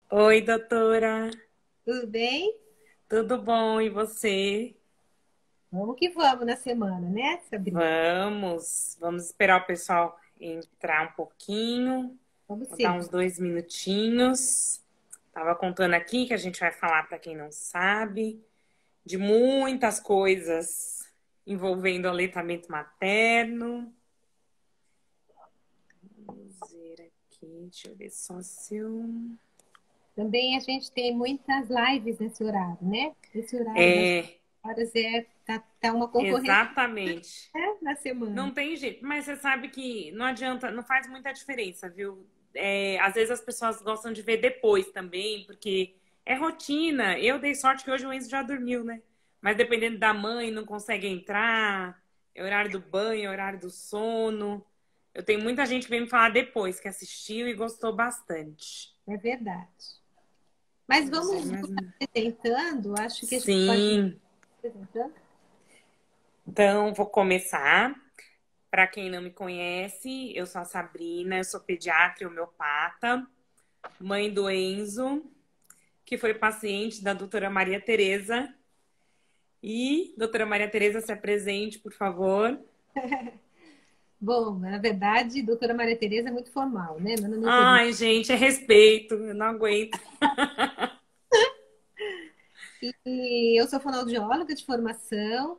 Oi, doutora. Tudo bem? Tudo bom? E você? Vamos que vamos na semana, né, Sabrina? Vamos esperar o pessoal entrar um pouquinho. Vamos Vou dar sim. uns 2 minutinhos. Tava contando aqui que a gente vai falar, para quem não sabe, de muitas coisas envolvendo aleitamento materno. Vamos ver aqui, deixa eu ver só se eu... Também a gente tem muitas lives nesse horário, né? Esse horário das É, horas tá uma concorrência, exatamente. né, na semana. Não tem jeito, mas você sabe que não adianta, não faz muita diferença, viu? Às vezes as pessoas gostam de ver depois também, porque é rotina. Eu dei sorte que hoje o Enzo já dormiu, né? Mas dependendo da mãe, não consegue entrar, é horário do banho, é horário do sono. Eu tenho muita gente que vem me falar depois que assistiu e gostou bastante. É verdade. Mas Vamos ver vamos mais uma. apresentando, acho que a gente pode ir Sim, apresentando. então vou começar. Para quem não me conhece, eu sou a Sabrina, eu sou pediatra e homeopata, mãe do Enzo, que foi paciente da doutora Maria Tereza. E, doutora Maria Tereza, se apresente, por favor. Bom, na verdade, doutora Maria Tereza é muito formal, né? Meu nome é Tereza. Ai, gente, é respeito, eu não aguento. E eu sou fonoaudióloga de formação.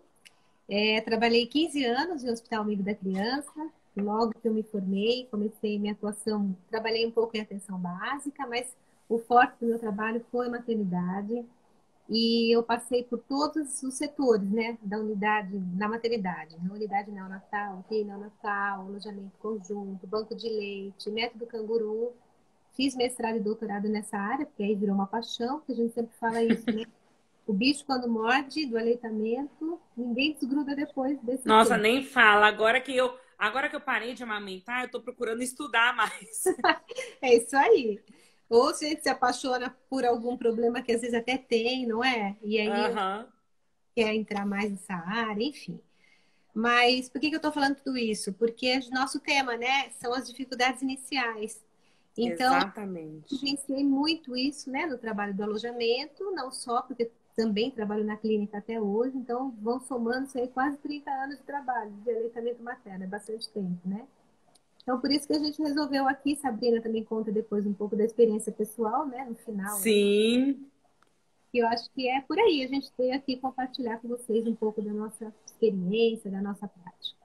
Trabalhei 15 anos no Hospital Amigo da Criança. Logo que eu me formei, comecei minha atuação, trabalhei um pouco em atenção básica, mas o forte do meu trabalho foi maternidade. E eu passei por todos os setores, né, da unidade, na maternidade, na unidade neonatal, UTI neonatal, alojamento conjunto, banco de leite, método canguru. Fiz mestrado e doutorado nessa área, porque aí virou uma paixão, porque a gente sempre fala isso, né? O bicho, quando morde do aleitamento, ninguém desgruda depois desse Nossa, tempo. nem fala. Agora que eu parei de amamentar, eu tô procurando estudar mais. É isso aí. Ou se a gente se apaixona por algum problema que às vezes até tem, não é? E aí Aham, quer entrar mais nessa área, enfim. Mas por que que eu estou falando tudo isso? Porque nosso tema, né, são as dificuldades iniciais. Então, eu exatamente. vivenciei muito isso, né, no trabalho do alojamento, não só porque também trabalho na clínica até hoje, então vão somando isso aí quase 30 anos de trabalho de aleitamento materno, é bastante tempo, né? Então, por isso que a gente resolveu aqui, Sabrina também conta depois um pouco da experiência pessoal, né, no final aí, Sim, que eu acho que é por aí, a gente veio aqui compartilhar com vocês um pouco da nossa experiência, da nossa prática.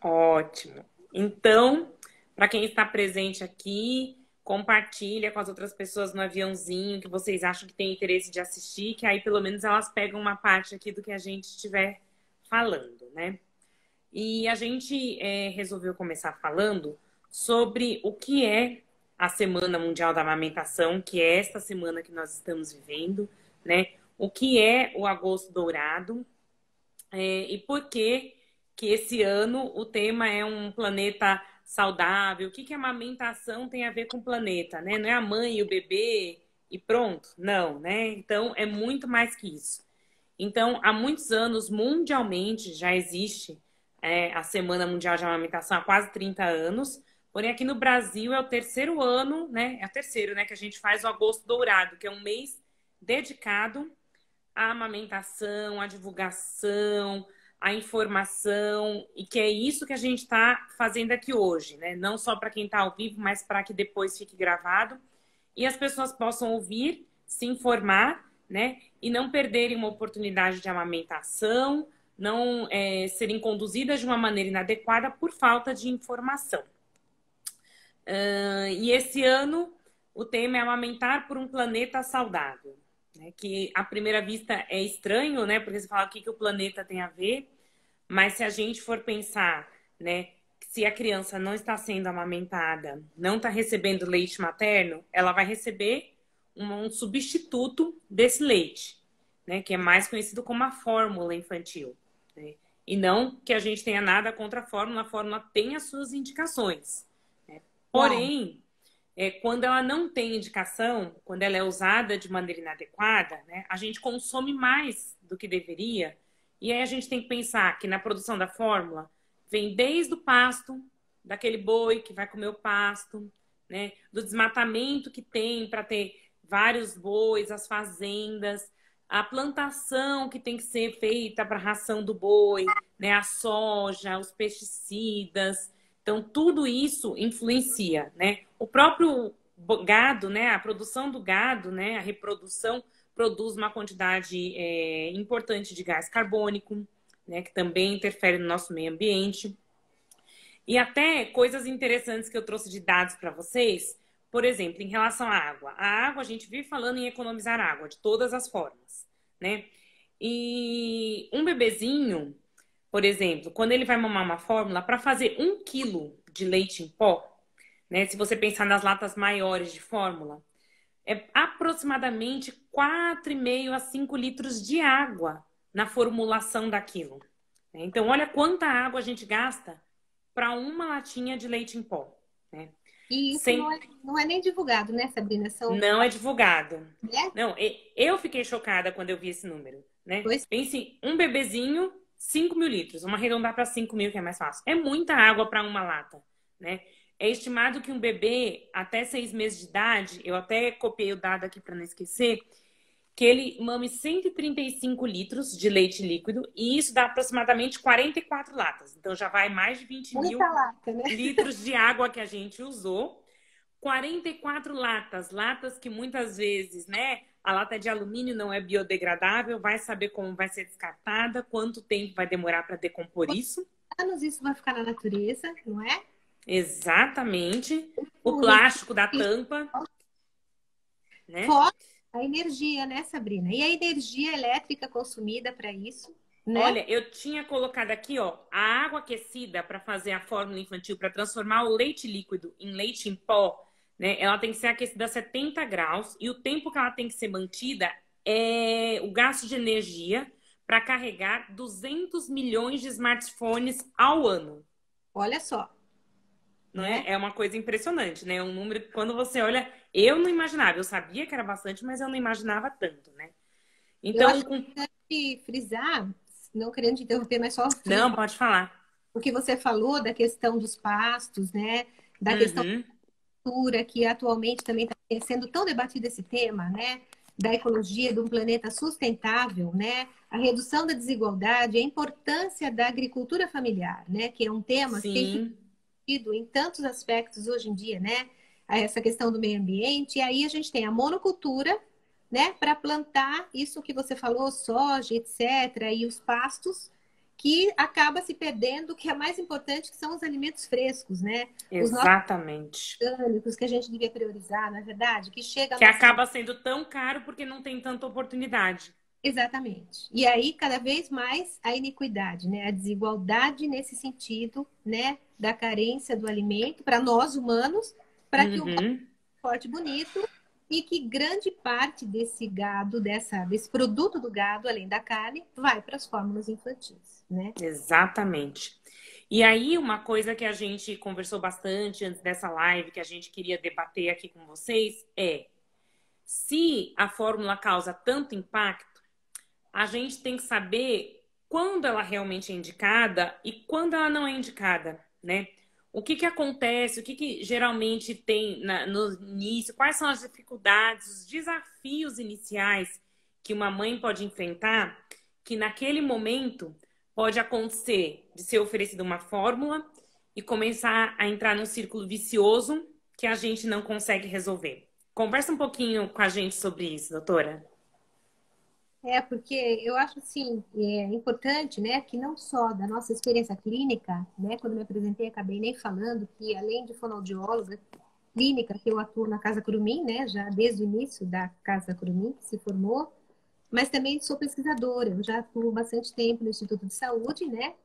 ótimo. Então, para quem está presente aqui, compartilha com as outras pessoas no aviãozinho que vocês acham que tem interesse de assistir, que aí pelo menos elas pegam uma parte aqui do que a gente estiver falando, né? E a gente resolveu começar falando sobre o que é a Semana Mundial da Amamentação, que é esta semana que nós estamos vivendo, né? O que é o Agosto Dourado, e por que que esse ano o tema é um planeta saudável? O que que a amamentação tem a ver com o planeta, né? Não é a mãe e o bebê e pronto, não, né? Então é muito mais que isso. Então, há muitos anos, mundialmente, já existe a Semana Mundial de Amamentação há quase 30 anos. Porém, aqui no Brasil é o terceiro ano, né? É o terceiro, né? Que a gente faz o Agosto Dourado, que é um mês dedicado a amamentação, a divulgação, a informação, e que é isso que a gente está fazendo aqui hoje, né? Não só para quem está ao vivo, mas para que depois fique gravado e as pessoas possam ouvir, se informar, né? E não perderem uma oportunidade de amamentação, não serem conduzidas de uma maneira inadequada por falta de informação. E esse ano o tema é amamentar por um planeta saudável, né? Que à primeira vista é estranho, né? Porque você fala o que o planeta tem a ver, mas se a gente for pensar, né? Se a criança não está sendo amamentada, não está recebendo leite materno, ela vai receber um substituto desse leite, né? Que é mais conhecido como a fórmula infantil, né? E não que a gente tenha nada contra a fórmula tem as suas indicações. Claro. Porém, quando ela não tem indicação, quando ela é usada de maneira inadequada, né, a gente consome mais do que deveria. E aí a gente tem que pensar que na produção da fórmula vem desde o pasto, daquele boi que vai comer o pasto, né, do desmatamento que tem para ter vários bois, as fazendas, a plantação que tem que ser feita para a ração do boi, né? A soja, os pesticidas. Então, tudo isso influencia, né? O próprio gado, né? A produção do gado, né? A reprodução produz uma quantidade importante de gás carbônico, né? Que também interfere no nosso meio ambiente. E até coisas interessantes que eu trouxe de dados para vocês. Por exemplo, em relação à água. A água, a gente vive falando em economizar água de todas as formas, né? E um bebezinho, por exemplo, quando ele vai mamar uma fórmula, para fazer 1 quilo de leite em pó, né? Se você pensar nas latas maiores de fórmula, é aproximadamente 4,5 a 5 litros de água na formulação daquilo. Então, olha quanta água a gente gasta para uma latinha de leite em pó, né? E isso Sem... não é nem divulgado, né, Sabrina? São, Não é divulgado. né? Não, eu fiquei chocada quando eu vi esse número, né? Pois Pense, um bebezinho, 5.000 litros. Vamos arredondar para 5.000, que é mais fácil. É muita água para uma lata, né? É estimado que um bebê até 6 meses de idade, eu até copiei o dado aqui para não esquecer, que ele mame 135 litros de leite líquido e isso dá aproximadamente 44 latas. Então já vai mais de 20 muita mil lata, né? litros de água que a gente usou. 44 latas, latas que muitas vezes, né? A lata de alumínio não é biodegradável, vai saber como vai ser descartada, quanto tempo vai demorar para decompor isso. Anos isso vai ficar na natureza, não é? Exatamente. O O plástico da resíduo, tampa, né? fora a energia, né, Sabrina? E a energia elétrica consumida para isso, né? Olha, eu tinha colocado aqui, ó, a água aquecida para fazer a fórmula infantil, para transformar o leite líquido em leite em pó, né? Ela tem que ser aquecida a 70 graus e o tempo que ela tem que ser mantida é o gasto de energia para carregar 200 milhões de smartphones ao ano. Olha só, Não né? é? É uma coisa impressionante, né? É um número que quando você olha, eu não imaginava. Eu sabia que era bastante, mas eu não imaginava tanto, né? Eu Então, acho importante frisar, não querendo te interromper, mas só não, frisar pode falar. o que você falou da questão dos pastos, né? Da questão Uhum. da cultura, que atualmente também está sendo tão debatido esse tema, né? Da ecologia, de um planeta sustentável, né? A redução da desigualdade, a importância da agricultura familiar, né? Que é um tema que tem Sim. surgido em tantos aspectos hoje em dia, né? Essa questão do meio ambiente. E aí a gente tem a monocultura, né? Para plantar isso que você falou, soja, etc., e os pastos, que acaba se perdendo, o que é mais importante, que são os alimentos frescos, né? Os nossos Exatamente. orgânicos que a gente devia priorizar, na verdade, que chega à Que nossa. acaba sendo tão caro porque não tem tanta oportunidade. Exatamente. E aí, cada vez mais, a iniquidade, né? A desigualdade nesse sentido, né? Da carência do alimento para nós humanos, para que o Uhum. forte bonito e que grande parte desse gado, desse produto do gado, além da carne, vai para as fórmulas infantis, né? Exatamente. E aí, uma coisa que a gente conversou bastante antes dessa live, que a gente queria debater aqui com vocês, é se a fórmula causa tanto impacto, a gente tem que saber quando ela realmente é indicada e quando ela não é indicada, né? O que que acontece, o que que geralmente tem no início, quais são as dificuldades, os desafios iniciais que uma mãe pode enfrentar, que naquele momento pode acontecer de ser oferecida uma fórmula e começar a entrar num círculo vicioso que a gente não consegue resolver. Conversa um pouquinho com a gente sobre isso, doutora. É, porque eu acho assim, é importante, né, que não só da nossa experiência clínica, né, quando me apresentei, acabei nem falando que além de fonoaudióloga clínica, que eu atuo na Casa Curumim, né, já desde o início da Casa Curumim, que se formou, mas também sou pesquisadora, eu já atuo bastante tempo no Instituto de Saúde, né,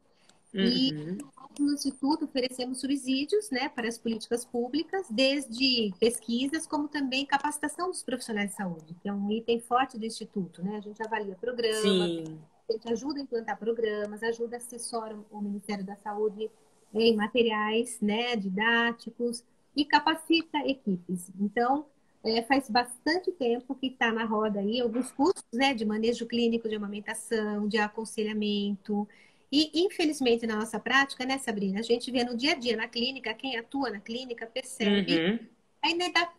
e Uhum. no Instituto oferecemos subsídios, né, para as políticas públicas, desde pesquisas, como também capacitação dos profissionais de saúde, que é um item forte do Instituto, né? A gente avalia programas, Sim, a gente ajuda a implantar programas, ajuda a assessora o Ministério da Saúde em materiais, né, didáticos e capacita equipes. Então, faz bastante tempo que está na roda aí alguns cursos, né, de manejo clínico de amamentação, de aconselhamento. E, infelizmente, na nossa prática, né, Sabrina, a gente vê no dia a dia na clínica, quem atua na clínica percebe uhum. a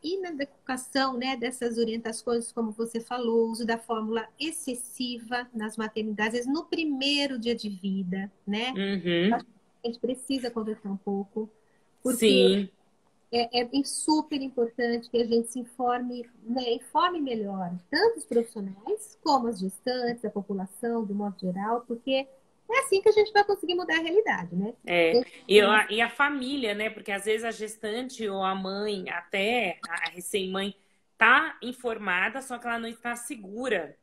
inadequação, né, dessas orientações, como você falou, o uso da fórmula excessiva nas maternidades, às vezes no primeiro dia de vida, né? Acho Uhum. que a gente precisa conversar um pouco, porque Sim. é super importante que a gente se informe, né, informe melhor, tanto os profissionais como as gestantes, a população, de modo geral, porque é assim que a gente vai conseguir mudar a realidade, né? É, e a família, né? Porque às vezes a gestante ou a mãe, até a recém-mãe, tá informada, só que ela não está segura.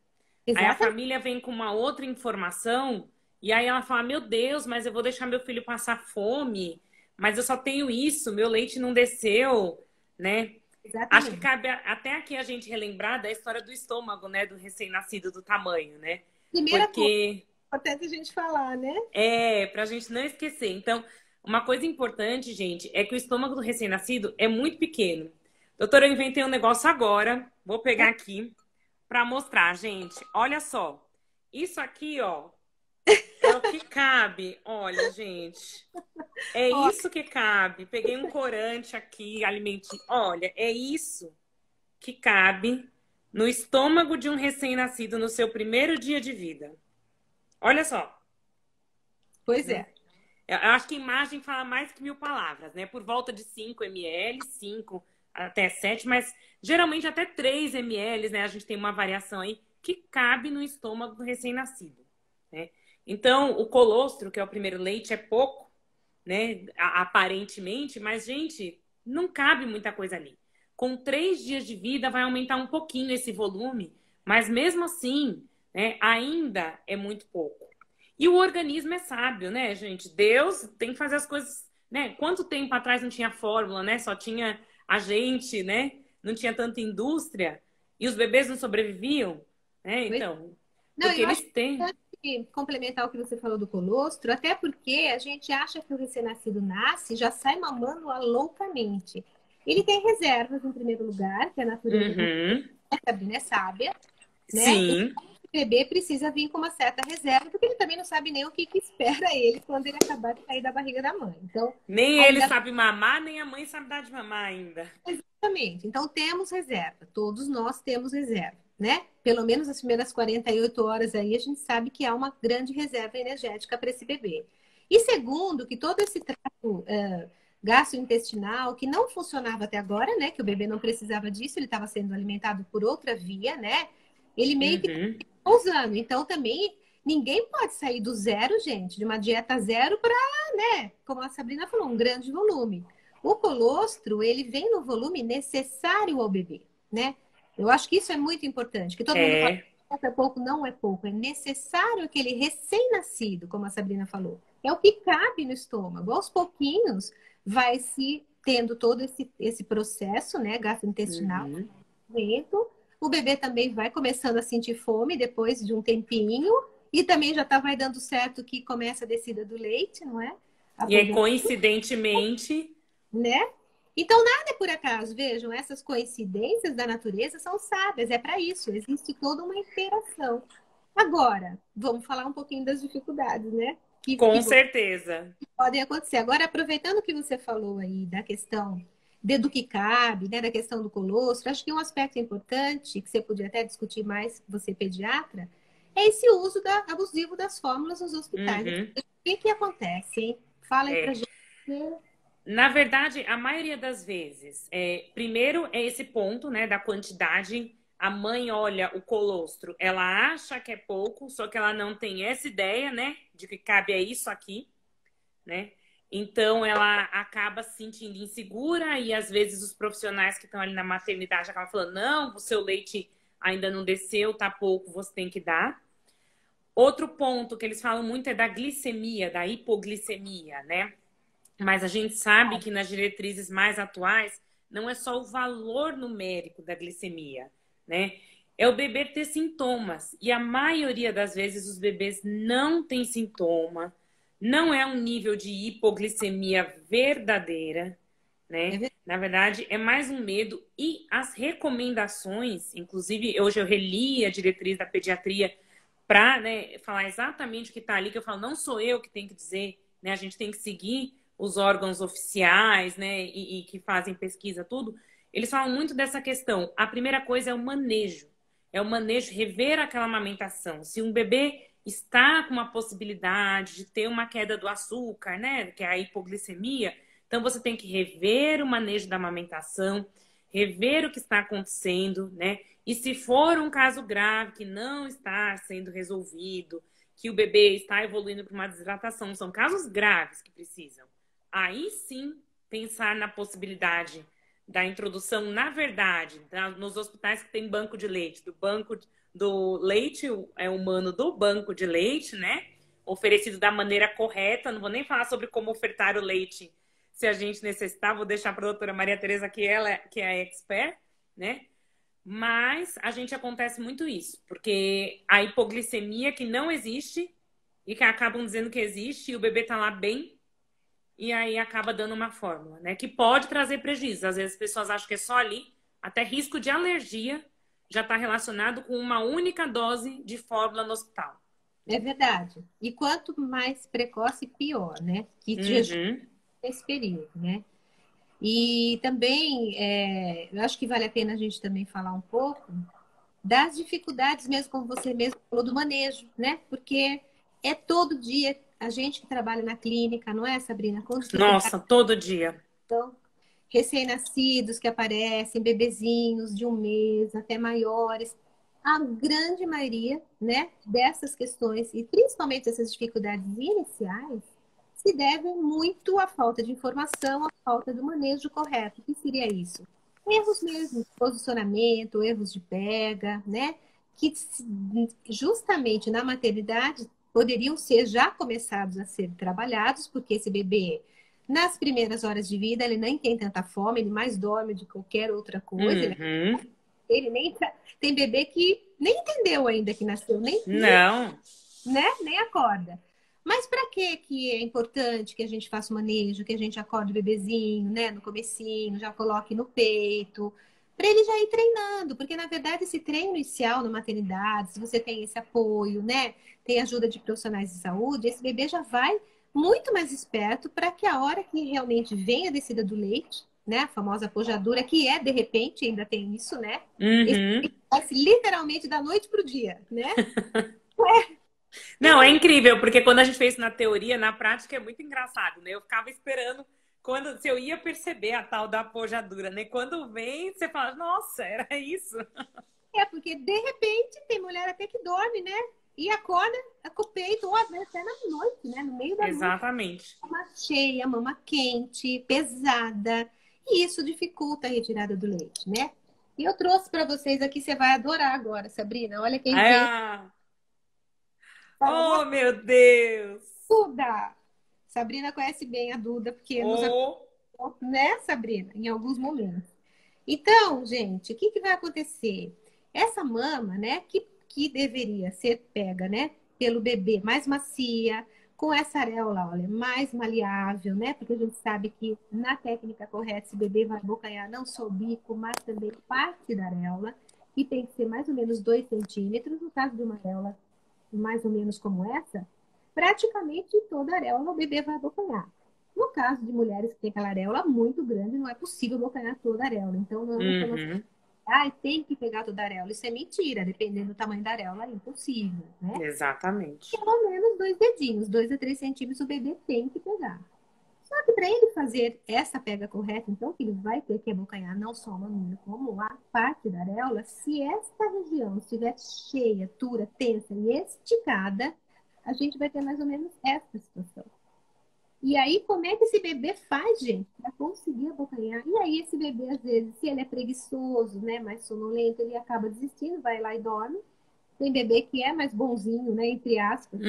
Aí a Exatamente. família vem com uma outra informação, e aí ela fala: Meu Deus, mas eu vou deixar meu filho passar fome, mas eu só tenho isso, meu leite não desceu, né? Acho que Exatamente. cabe até aqui a gente relembrar da história do estômago, né? Do recém-nascido, do tamanho, né? Primeira coisa, Porque importante a gente falar, né? para a gente não esquecer. Então, uma coisa importante, gente, é que o estômago do recém-nascido é muito pequeno. Doutora, eu inventei um negócio agora. Vou pegar aqui para mostrar, gente. Olha só. Isso aqui, ó, é o que cabe. Olha, gente. É Ó, isso que cabe. Peguei um corante aqui, alimentício. Olha, é isso que cabe no estômago de um recém-nascido no seu primeiro dia de vida. Olha só, pois né? é. Eu acho que imagem fala mais que 1000 palavras, né? Por volta de 5 ml, 5 até 7, mas geralmente até 3 ml, né? A gente tem uma variação aí que cabe no estômago do recém-nascido, né? Então, o colostro, que é o primeiro leite, é pouco, né? Aparentemente, mas, gente, não cabe muita coisa ali. Com 3 dias de vida, vai aumentar um pouquinho esse volume, mas mesmo assim, né, ainda é muito pouco. E o organismo é sábio, né, gente? Deus tem que fazer as coisas, né? Quanto tempo atrás não tinha fórmula, né? Só tinha a gente, né? Não tinha tanta indústria e os bebês não sobreviviam, né? Pois- Então, Não, porque eu acho eles têm. que complementar o que você falou do colostro, até porque a gente acha que o recém-nascido nasce e já sai mamando loucamente. Ele tem reservas, em primeiro lugar, que a natureza do Uhum. Sabrina é sábia, né? Sim. O bebê precisa vir com uma certa reserva, porque ele também não sabe nem o que, que espera ele quando ele acabar de sair da barriga da mãe. Então, Nem ele ainda sabe mamar, nem a mãe sabe dar de mamar ainda. exatamente. Então, temos reserva. Todos nós temos reserva, né? Pelo menos as primeiras 48 horas aí, a gente sabe que há uma grande reserva energética para esse bebê. E segundo, que todo esse trato gastrointestinal, que não funcionava até agora, né? Que o bebê não precisava disso, ele estava sendo alimentado por outra via, né? Ele meio que está Uhum. usando. Então, também, ninguém pode sair do zero, gente, de uma dieta zero para, né? Como a Sabrina falou, um grande volume. O colostro, ele vem no volume necessário ao bebê, né? Eu acho que isso é muito importante, que todo mundo fala É, pouco é pouco, não é pouco, é necessário aquele recém-nascido, como a Sabrina falou. É o que cabe no estômago. Aos pouquinhos vai se tendo todo esse processo, né, gastrointestinal, uhum. lento. O bebê também vai começando a sentir fome depois de um tempinho e também já vai dando certo que começa a descida do leite, não é? E aí, Aproveita, coincidentemente, né? Então, nada é por acaso. Vejam, essas coincidências da natureza são sábias, é para isso, existe toda uma interação. Agora, vamos falar um pouquinho das dificuldades, né? Que com certeza. podem acontecer. Agora, aproveitando que você falou aí da questão do que cabe, né, da questão do colostro, acho que um aspecto importante, que você podia até discutir mais, você pediatra, é esse uso abusivo das fórmulas nos hospitais. Uhum. O que que acontece, hein? Fala aí pra É. gente. Na verdade, a maioria das vezes, primeiro é esse ponto, né, da quantidade. A mãe olha o colostro, ela acha que é pouco, só que ela não tem essa ideia, né, de que cabe é isso aqui, né? Então ela acaba se sentindo insegura e às vezes os profissionais que estão ali na maternidade acabam falando: não, o seu leite ainda não desceu, tá pouco, você tem que dar. Outro ponto que eles falam muito é da glicemia, da hipoglicemia, né? Mas a gente sabe que nas diretrizes mais atuais não é só o valor numérico da glicemia, né? É o bebê ter sintomas. E a maioria das vezes os bebês não têm sintoma, não é um nível de hipoglicemia verdadeira, né? É Na verdade, é mais um medo. E as recomendações, inclusive, hoje eu reli a diretriz da pediatria para, né, falar exatamente o que está ali, que eu falo, não sou eu que tenho que dizer, né? A gente tem que seguir os órgãos oficiais, né, e que fazem pesquisa, tudo. eles falam muito dessa questão. A primeira coisa é o manejo. É o manejo, rever aquela amamentação. Se um bebê está com uma possibilidade de ter uma queda do açúcar, né, que é a hipoglicemia, então você tem que rever o manejo da amamentação, rever o que está acontecendo, né? E se for um caso grave que não está sendo resolvido, que o bebê está evoluindo para uma desidratação, são casos graves que precisam. Aí sim pensar na possibilidade da introdução, na verdade, nos hospitais que tem banco de leite, do banco do leite humano, do banco de leite, né? Oferecido da maneira correta. Não vou nem falar sobre como ofertar o leite se a gente necessitar, vou deixar para a doutora Maria Tereza, que ela que é a expert, né? Mas a gente acontece muito isso, porque a hipoglicemia que não existe e que acabam dizendo que existe e o bebê tá lá bem e aí acaba dando uma fórmula, né? Que pode trazer prejuízo. Às vezes as pessoas acham que é só ali, até risco de alergia já está relacionado com uma única dose de fórmula no hospital. É verdade. E quanto mais precoce, pior, né? Que jejum nesse período, né? E também, eu acho que vale a pena a gente também falar um pouco das dificuldades mesmo, como você mesmo falou, do manejo, né? Porque é todo dia, a gente que trabalha na clínica, não é, Sabrina? Quando você Nossa, todo dia. recém-nascidos que aparecem, bebezinhos de 1 mês até maiores. A grande maioria, né, dessas questões, e principalmente essas dificuldades iniciais, se devem muito à falta de informação, à falta do manejo correto. O que seria isso? Erros mesmo, posicionamento, erros de pega, né? Que justamente na maternidade poderiam ser já começados a ser trabalhados, porque esse bebê nas primeiras horas de vida, ele nem tem tanta fome, ele mais dorme de qualquer outra coisa. Ele nem tem bebê que nem entendeu ainda que nasceu, Não. Nem acorda. Mas para que é importante que a gente faça o manejo, que a gente acorde o bebezinho, né, no comecinho, já coloque no peito, para ele já ir treinando, porque na verdade esse treino inicial na maternidade, se você tem esse apoio, né, tem ajuda de profissionais de saúde, esse bebê já vai muito mais esperto para que a hora que realmente vem a descida do leite, né, a famosa pojadura, que é de repente, ainda tem isso, né? Literalmente da noite para o dia, né? Não, é incrível, porque quando a gente fez isso na teoria, na prática é muito engraçado, né? Eu ficava esperando se eu ia perceber a tal da pojadura, né? Quando vem, você fala, nossa, era isso. Porque de repente tem mulher até que dorme, né? E acorda com o peito, ou até na noite, né? No meio da noite. Exatamente. Mama cheia, mama quente, pesada. E isso dificulta a retirada do leite, né? E eu trouxe para vocês aqui, você vai adorar agora, Sabrina. Olha quem veio. Oh, meu Deus! Duda! Sabrina conhece bem a Duda, porque nos acompanhou, né, Sabrina? Em alguns momentos. Então, gente, o que vai acontecer? Essa mama, né, que deveria ser pega, né, pelo bebê mais macia, com essa areola, olha, mais maleável, né? Porque a gente sabe que na técnica correta esse bebê vai abocanhar não só o bico, mas também parte da areola, que tem que ser mais ou menos 2 centímetros. No caso de uma areola mais ou menos como essa, praticamente toda areola o bebê vai abocanhar. No caso de mulheres que têm aquela areola muito grande, não é possível abocanhar toda a areola. Então, não é uma tem que pegar toda a areola. Isso é mentira, dependendo do tamanho da areola, é impossível, né? Exatamente. Pelo menos 2 dedinhos, 2 a 3 centímetros o bebê tem que pegar. Só que para ele fazer essa pega correta, então, que ele vai ter que abocanhar não só o mamilo, como a parte da areola, se esta região estiver cheia, dura, tensa e esticada, a gente vai ter mais ou menos essa situação. E aí, como é que esse bebê faz, gente, para conseguir abocanhar? E aí, esse bebê, às vezes, se ele é preguiçoso, né, mais sonolento, ele acaba desistindo, vai lá e dorme. Tem bebê que é mais bonzinho, né, entre aspas,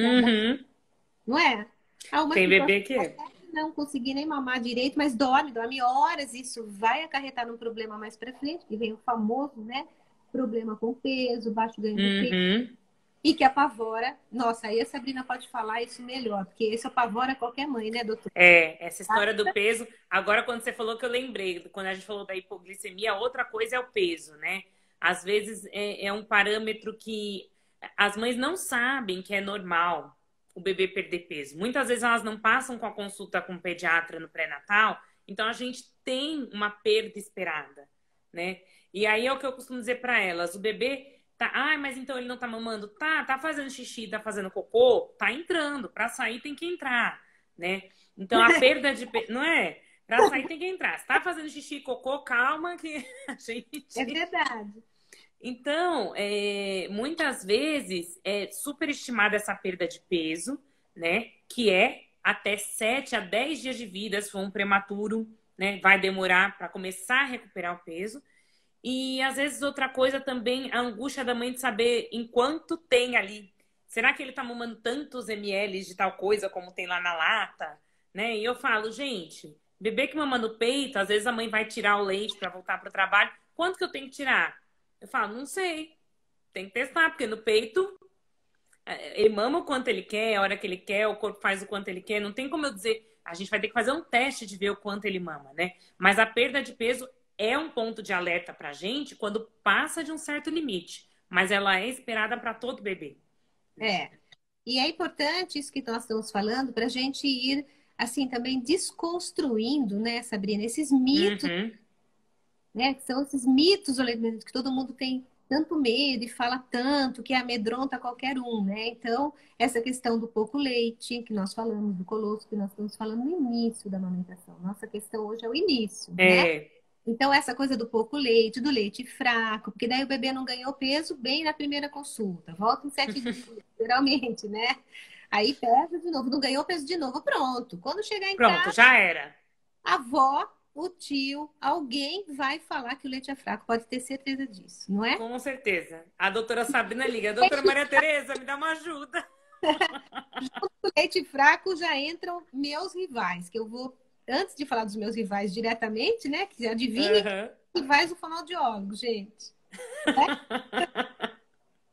não é? Há uma Tem bebê situação que não conseguir nem mamar direito, mas dorme horas. Isso vai acarretar num problema mais para frente, que vem o famoso, né, problema com peso, baixo ganho de peso. E que apavora. Nossa, aí a Sabrina pode falar isso melhor, porque isso apavora qualquer mãe, né, doutor? Essa história do peso. Agora, quando você falou que eu lembrei, quando a gente falou da hipoglicemia, outra coisa é o peso, né? Às vezes é um parâmetro que as mães não sabem que é normal o bebê perder peso. Muitas vezes elas não passam com a consulta com o pediatra no pré-natal, então a gente tem uma perda esperada. né? E aí é o que eu costumo dizer para elas, o bebê tá, mas então ele não tá mamando? Tá fazendo xixi, tá fazendo cocô? Tá entrando, para sair tem que entrar, né? Então a perda de, não é? Para sair tem que entrar. Se tá fazendo xixi e cocô, calma que a É gente. verdade. Então, muitas vezes é superestimada essa perda de peso, né? Que é até 7 a 10 dias de vida, se for um prematuro, né? Vai demorar para começar a recuperar o peso. E às vezes outra coisa também, a angústia da mãe de saber em quanto tem ali. Será que ele tá mamando tantos ml de tal coisa como tem lá na lata? Né? E eu falo, gente, bebê que mama no peito, às vezes a mãe vai tirar o leite para voltar para o trabalho. Quanto que eu tenho que tirar? Eu falo, não sei. Tem que testar, porque no peito ele mama o quanto ele quer, a hora que ele quer, o corpo faz o quanto ele quer. Não tem como eu dizer, a gente vai ter que fazer um teste de ver o quanto ele mama, né? Mas a perda de peso é um ponto de alerta pra gente quando passa de um certo limite. Mas ela é esperada para todo bebê. É. E é importante isso que nós estamos falando para a gente ir, assim, também desconstruindo, né, Sabrina, esses mitos, Uhum. né, que são esses mitos que todo mundo tem tanto medo e fala tanto, que amedronta qualquer um, né? Então, essa questão do pouco leite, que nós falamos, do colosso, que nós estamos falando no início da amamentação. Nossa questão hoje é o início, né? É. Então, essa coisa do pouco leite, do leite fraco, porque daí o bebê não ganhou peso bem na primeira consulta, volta em 7 dias, geralmente, né? Aí pesa de novo, não ganhou peso de novo, pronto. Quando chegar em Pronto, casa, já era. a avó, o tio, alguém vai falar que o leite é fraco, pode ter certeza disso, não é? Com certeza. A doutora Sabrina liga. Doutora Maria Tereza, me dá uma ajuda. O leite fraco já entram meus rivais, que eu vou, antes de falar dos meus rivais diretamente, né? Que adivinhe que Uhum. rivais do fonoaudiólogo, gente.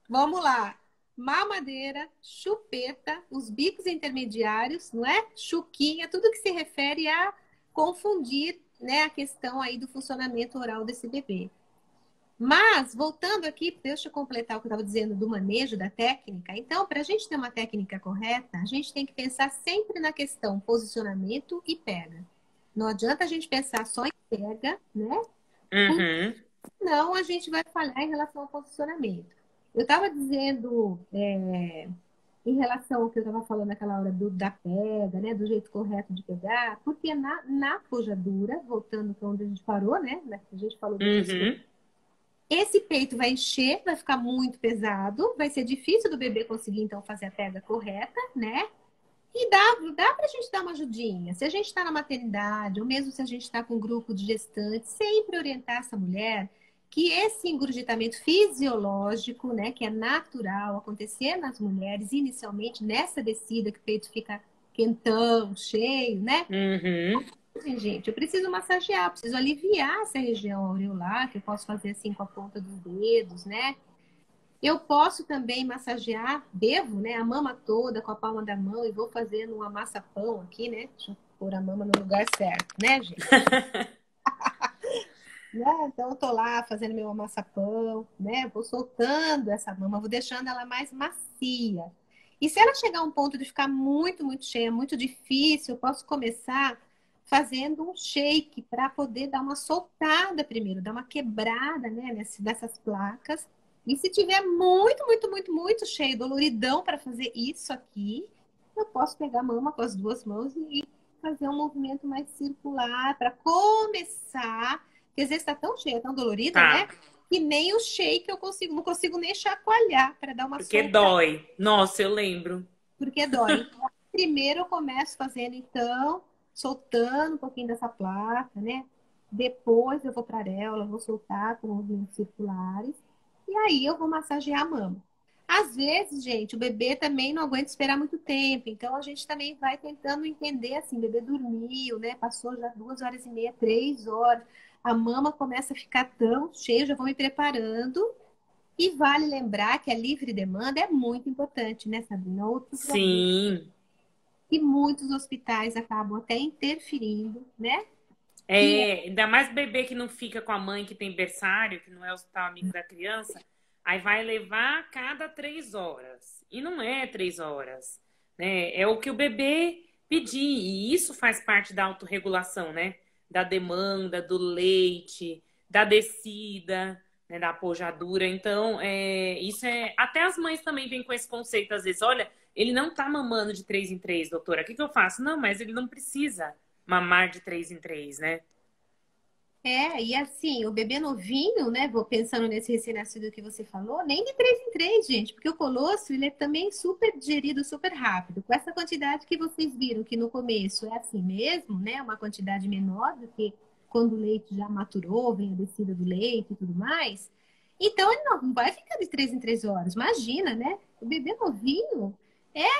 Vamos lá. Mamadeira, chupeta, os bicos intermediários, não é? Chuquinha, tudo que se refere a confundir, né, a questão aí do funcionamento oral desse bebê. Mas, voltando aqui, deixa eu completar o que eu estava dizendo do manejo da técnica. Então, para a gente ter uma técnica correta, a gente tem que pensar sempre na questão posicionamento e pega. Não adianta a gente pensar só em pega, né? Uhum. Não, a gente vai falhar em relação ao posicionamento. Eu estava dizendo, em relação ao que eu estava falando naquela hora da pega, né, do jeito correto de pegar, porque na pojadura, voltando para onde a gente parou, né, a gente falou do posicionamento, Uhum. esse peito vai encher, vai ficar muito pesado, vai ser difícil do bebê conseguir, então, fazer a pega correta, né? E dá para a gente dar uma ajudinha. Se a gente está na maternidade, ou mesmo se a gente está com um grupo de gestantes, sempre orientar essa mulher que esse engurgitamento fisiológico, né, que é natural acontecer nas mulheres, inicialmente nessa descida que o peito fica quentão, cheio, né? Uhum. Assim, gente, eu preciso massagear, preciso aliviar essa região aureolar, que eu posso fazer assim com a ponta dos dedos, né? Eu posso também massagear, devo, né, a mama toda com a palma da mão e vou fazendo um amassapão aqui, né? Deixa eu pôr a mama no lugar certo, né, gente? Né? Então, eu tô lá fazendo meu amassapão, né? Vou soltando essa mama, vou deixando ela mais macia. E se ela chegar a um ponto de ficar muito, muito cheia, muito difícil, eu posso começar fazendo um shake para poder dar uma soltada primeiro, dar uma quebrada, né, nessas placas. E se tiver muito, muito, muito, muito cheio, doloridão para fazer isso aqui, eu posso pegar a mama com as duas mãos e fazer um movimento mais circular para começar, porque às vezes está tão cheia, tão dolorida, né? Tá. Que nem o shake eu consigo, não consigo nem chacoalhar para dar uma Porque solta, dói. Nossa, eu lembro. porque dói. Então, primeiro eu começo fazendo, então, soltando um pouquinho dessa placa, né? Depois eu vou para a areola, vou soltar com movimentos circulares. E aí eu vou massagear a mama. Às vezes, gente, o bebê também não aguenta esperar muito tempo. Então, a gente também vai tentando entender, assim, o bebê dormiu, né? Passou já 2 horas e meia, 3 horas. A mama começa a ficar tão cheia, eu já vou me preparando. E vale lembrar que a livre demanda é muito importante, né, Sabrina? Outro problema Sim. que muitos hospitais acabam até interferindo, né? Que é, Ainda mais bebê que não fica com a mãe que tem berçário, que não é o hospital amigo da criança, aí vai levar a cada 3 horas. E não é 3 horas, né? É o que o bebê pedir. E isso faz parte da autorregulação, né? Da demanda, do leite, da descida, né, da pojadura. Então, isso é. Até as mães também vêm com esse conceito, às vezes, olha, ele não tá mamando de 3 em 3, doutora. O que que eu faço? Não, mas ele não precisa mamar de 3 em 3, né? E assim, o bebê novinho, né? Vou pensando nesse recém-nascido que você falou, nem de 3 em 3, gente, porque o colosso, ele é também super digerido, super rápido. Com essa quantidade que vocês viram que no começo é assim mesmo, né? Uma quantidade menor do que quando o leite já maturou, vem a descida do leite e tudo mais. Então, ele não vai ficar de 3 em 3 horas. Imagina, né? O bebê novinho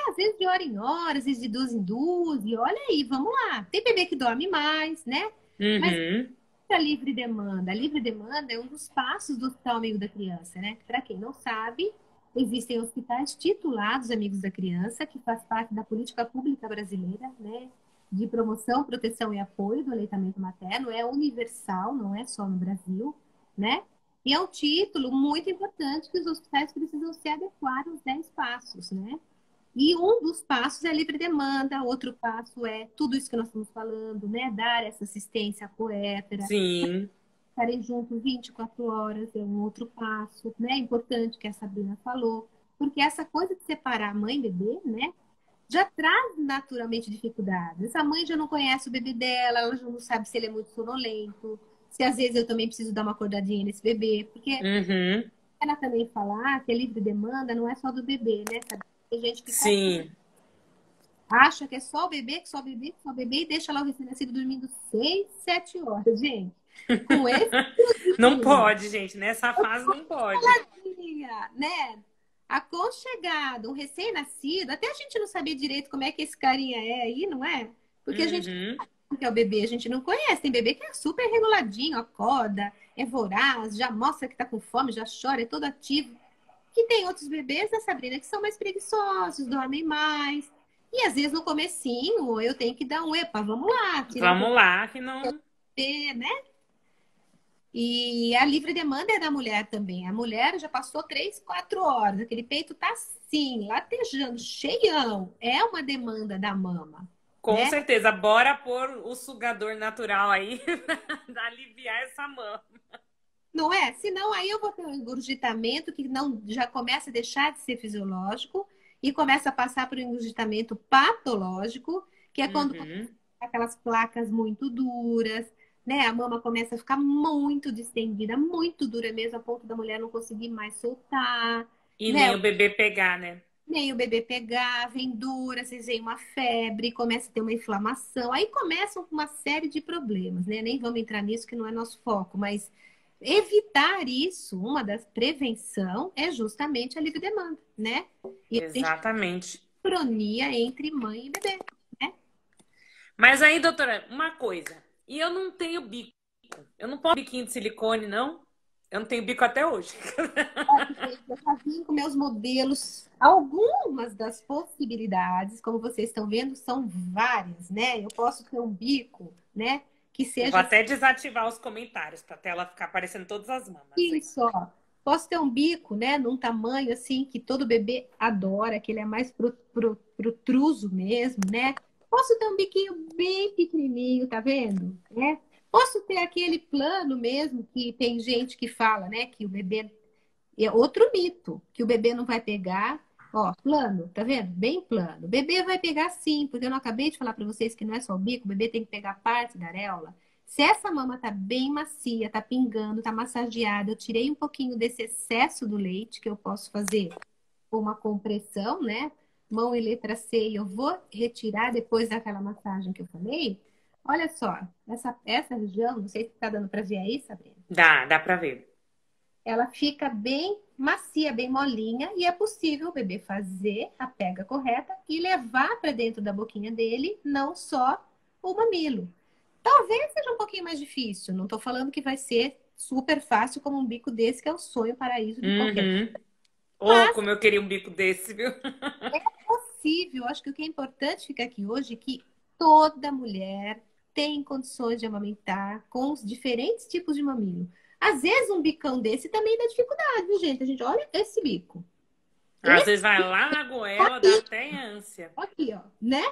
às vezes de hora em hora, às vezes de duas em duas, e olha aí, vamos lá. Tem bebê que dorme mais, né? Mas Uhum. a livre demanda. A livre demanda é um dos passos do Hospital Amigo da Criança, né? Para quem não sabe, existem hospitais titulados Amigos da Criança, que faz parte da política pública brasileira, né? De promoção, proteção e apoio do aleitamento materno. É universal, não é só no Brasil, né? E é um título muito importante que os hospitais precisam se adequar aos 10 passos, né? E um dos passos é a livre demanda, outro passo é tudo isso que nós estamos falando, né? Dar essa assistência puérpera, Sim. estarem juntos 24 horas é um outro passo, né? Importante que a Sabrina falou, porque essa coisa de separar mãe e bebê, né? Já traz naturalmente dificuldades. Essa mãe já não conhece o bebê dela, ela já não sabe se ele é muito sonolento, se às vezes eu também preciso dar uma acordadinha nesse bebê, porque Uhum. ela também falar que a livre demanda não é só do bebê, né? Sabe? Tem gente que Sim. acha que é só o bebê, que só o bebê, que só o bebê, e deixa lá o recém-nascido dormindo 6, 7 horas, gente. Com esse Não cruzidinho, pode, gente. Nessa fase não pode. né? Aconchegado, um recém-nascido, até a gente não sabia direito como é que esse carinha é aí, não é? Porque a gente Uhum. que é o bebê, a gente não conhece. Tem bebê que é super reguladinho, acorda, é voraz, já mostra que tá com fome, já chora, é todo ativo. Que tem outros bebês, né, Sabrina, que são mais preguiçosos, dormem mais. E às vezes no comecinho eu tenho que dar um epa, vamos lá, tirar um Vamos pouco lá, que não. de, né? E a livre demanda é da mulher também. A mulher já passou 3, 4 horas, aquele peito tá assim, latejando, cheião. É uma demanda da mama, Com né? certeza. Bora pôr o sugador natural aí pra aliviar essa mão. Não é? Senão aí eu vou ter um engurgitamento que não já começa a deixar de ser fisiológico e começa a passar por um engurgitamento patológico, que é quando Uhum. aquelas placas muito duras, né? A mama começa a ficar muito distendida, muito dura mesmo, a ponto da mulher não conseguir mais soltar, E né? nem o bebê pegar, né? Nem o bebê pegar, vem dura, às vezes vem uma febre, começa a ter uma inflamação. Aí começam uma série de problemas, né? Nem vamos entrar nisso que não é nosso foco, mas evitar isso, uma das prevenção é justamente a livre demanda, né? E a gente Exatamente. cronia entre mãe e bebê, né? Mas aí, doutora, uma coisa. E eu não tenho bico. Eu não posso biquinho de silicone, não? Eu não tenho bico até hoje. Gente, eu já vim com meus modelos. Algumas das possibilidades, como vocês estão vendo, são várias, né? Eu posso ter um bico, né? Que Eu vou seja até desativar os comentários pra tela ficar aparecendo todas as mamas aí. isso, ó. Posso ter um bico, né? Num tamanho assim que todo bebê adora, que ele é mais pro truso mesmo, né? Posso ter um biquinho bem pequenininho, tá vendo? Né? Posso ter aquele plano mesmo que tem gente que fala, né? Que o bebê é outro mito, que o bebê não vai pegar. Ó, plano, tá vendo? Bem plano. O bebê vai pegar sim, porque eu não acabei de falar para vocês que não é só o bico, o bebê tem que pegar parte da areola. Se essa mama tá bem macia, tá pingando, tá massageada, eu tirei um pouquinho desse excesso do leite que eu posso fazer com uma compressão, né? Mão e letra C, e eu vou retirar depois daquela massagem que eu falei. Olha só, essa região, não sei se tá dando para ver aí, Sabrina, Dá pra ver. ela fica bem macia, bem molinha, e é possível o bebê fazer a pega correta e levar para dentro da boquinha dele não só o mamilo. Talvez seja um pouquinho mais difícil, não estou falando que vai ser super fácil como um bico desse, que é o sonho paraíso de qualquer. Uhum. Oh, Mas como eu queria um bico desse, viu? é possível, acho que o que é importante ficar aqui hoje é que toda mulher tem condições de amamentar com os diferentes tipos de mamilo. Às vezes um bicão desse também dá dificuldade, viu, gente? A gente olha esse bico. Às Esse vezes vai lá na goela, dá aqui, até ânsia. aqui, ó, né?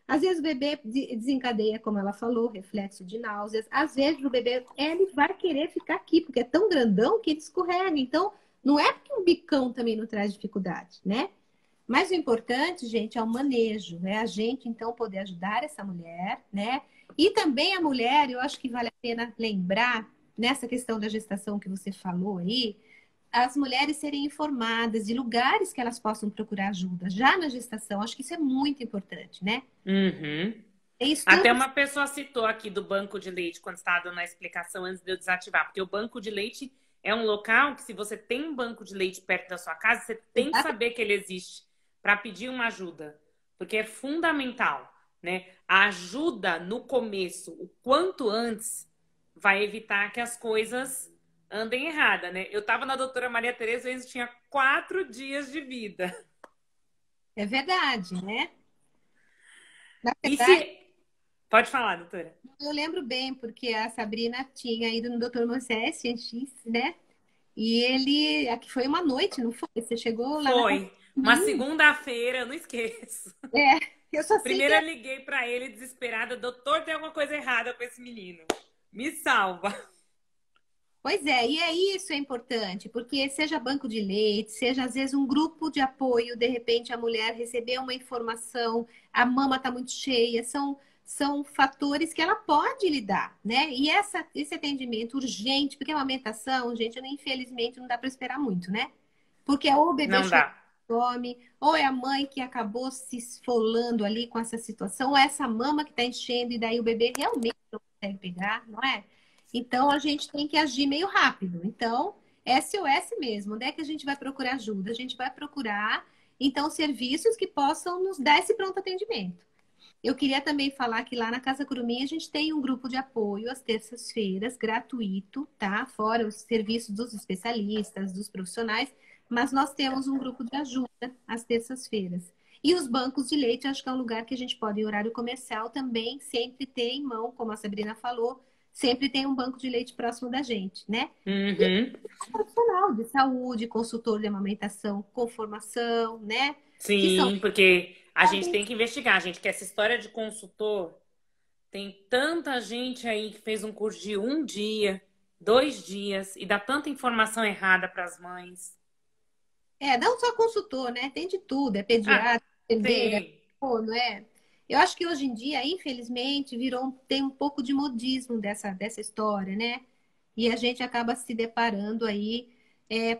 Às vezes o bebê desencadeia, como ela falou, reflexo de náuseas. Às vezes o bebê, ele vai querer ficar aqui, porque é tão grandão que ele escorrega. Então, não é porque um bicão também não traz dificuldade, né? Mas o importante, gente, é o manejo, é a gente, então, poder ajudar essa mulher, né? E também a mulher, eu acho que vale a pena lembrar, nessa questão da gestação que você falou aí, as mulheres serem informadas de lugares que elas possam procurar ajuda, já na gestação. Acho que isso é muito importante, né? Uhum. Tem Até estudos. uma pessoa citou aqui do banco de leite quando estava dando a explicação antes de eu desativar, porque o banco de leite é um local que, se você tem um banco de leite perto da sua casa, você tem que saber que ele existe para pedir uma ajuda, porque é fundamental, né? A ajuda no começo, o quanto antes, vai evitar que as coisas andem errada, né? Eu estava na doutora Maria Tereza, eu tinha 4 dias de vida. É verdade, né? Na E verdade, se... Pode falar, doutora. eu lembro bem, porque a Sabrina tinha ido no Dr. Moisés, cientista, né? E ele, aqui foi uma noite, não foi? Você chegou lá na casa Foi. do Uma menino? segunda-feira, eu não esqueço. É, eu só sei que Primeiro eu liguei pra ele desesperada, doutor, tem alguma coisa errada com esse menino. Me salva. pois é, e é isso é importante, porque seja banco de leite, seja às vezes um grupo de apoio, de repente a mulher recebeu uma informação, a mama está muito cheia, são fatores que ela pode lidar, né? E esse atendimento urgente, porque a amamentação, gente, infelizmente não dá para esperar muito, né? Porque é ou o bebê Não chorando dá. de fome, ou é a mãe que acabou se esfolando ali com essa situação, ou é essa mama que está enchendo e daí o bebê realmente não consegue pegar, não é? Então a gente tem que agir meio rápido. Então, SOS mesmo. Onde é que a gente vai procurar ajuda? A gente vai procurar, então, serviços que possam nos dar esse pronto atendimento. Eu queria também falar que lá na Casa Curumim a gente tem um grupo de apoio às terças-feiras, gratuito, tá? Fora os serviços dos especialistas, dos profissionais, mas nós temos um grupo de ajuda às terças-feiras. E os bancos de leite, acho que é um lugar que a gente pode, em horário comercial, também sempre ter em mão, como a Sabrina falou, sempre tem um banco de leite próximo da gente, né? E Uhum. profissional de saúde, consultor de amamentação com formação, né? Que são Sim, porque a gente tem que investigar, gente, que essa história de consultor, tem tanta gente aí que fez um curso de 1 dia, 2 dias e dá tanta informação errada para as mães. Não só consultor, né? Tem de tudo, é Ah, pediatra, enfermeira, tem. não é? Eu acho que hoje em dia, infelizmente, tem um pouco de modismo dessa história, né? E a gente acaba se deparando aí,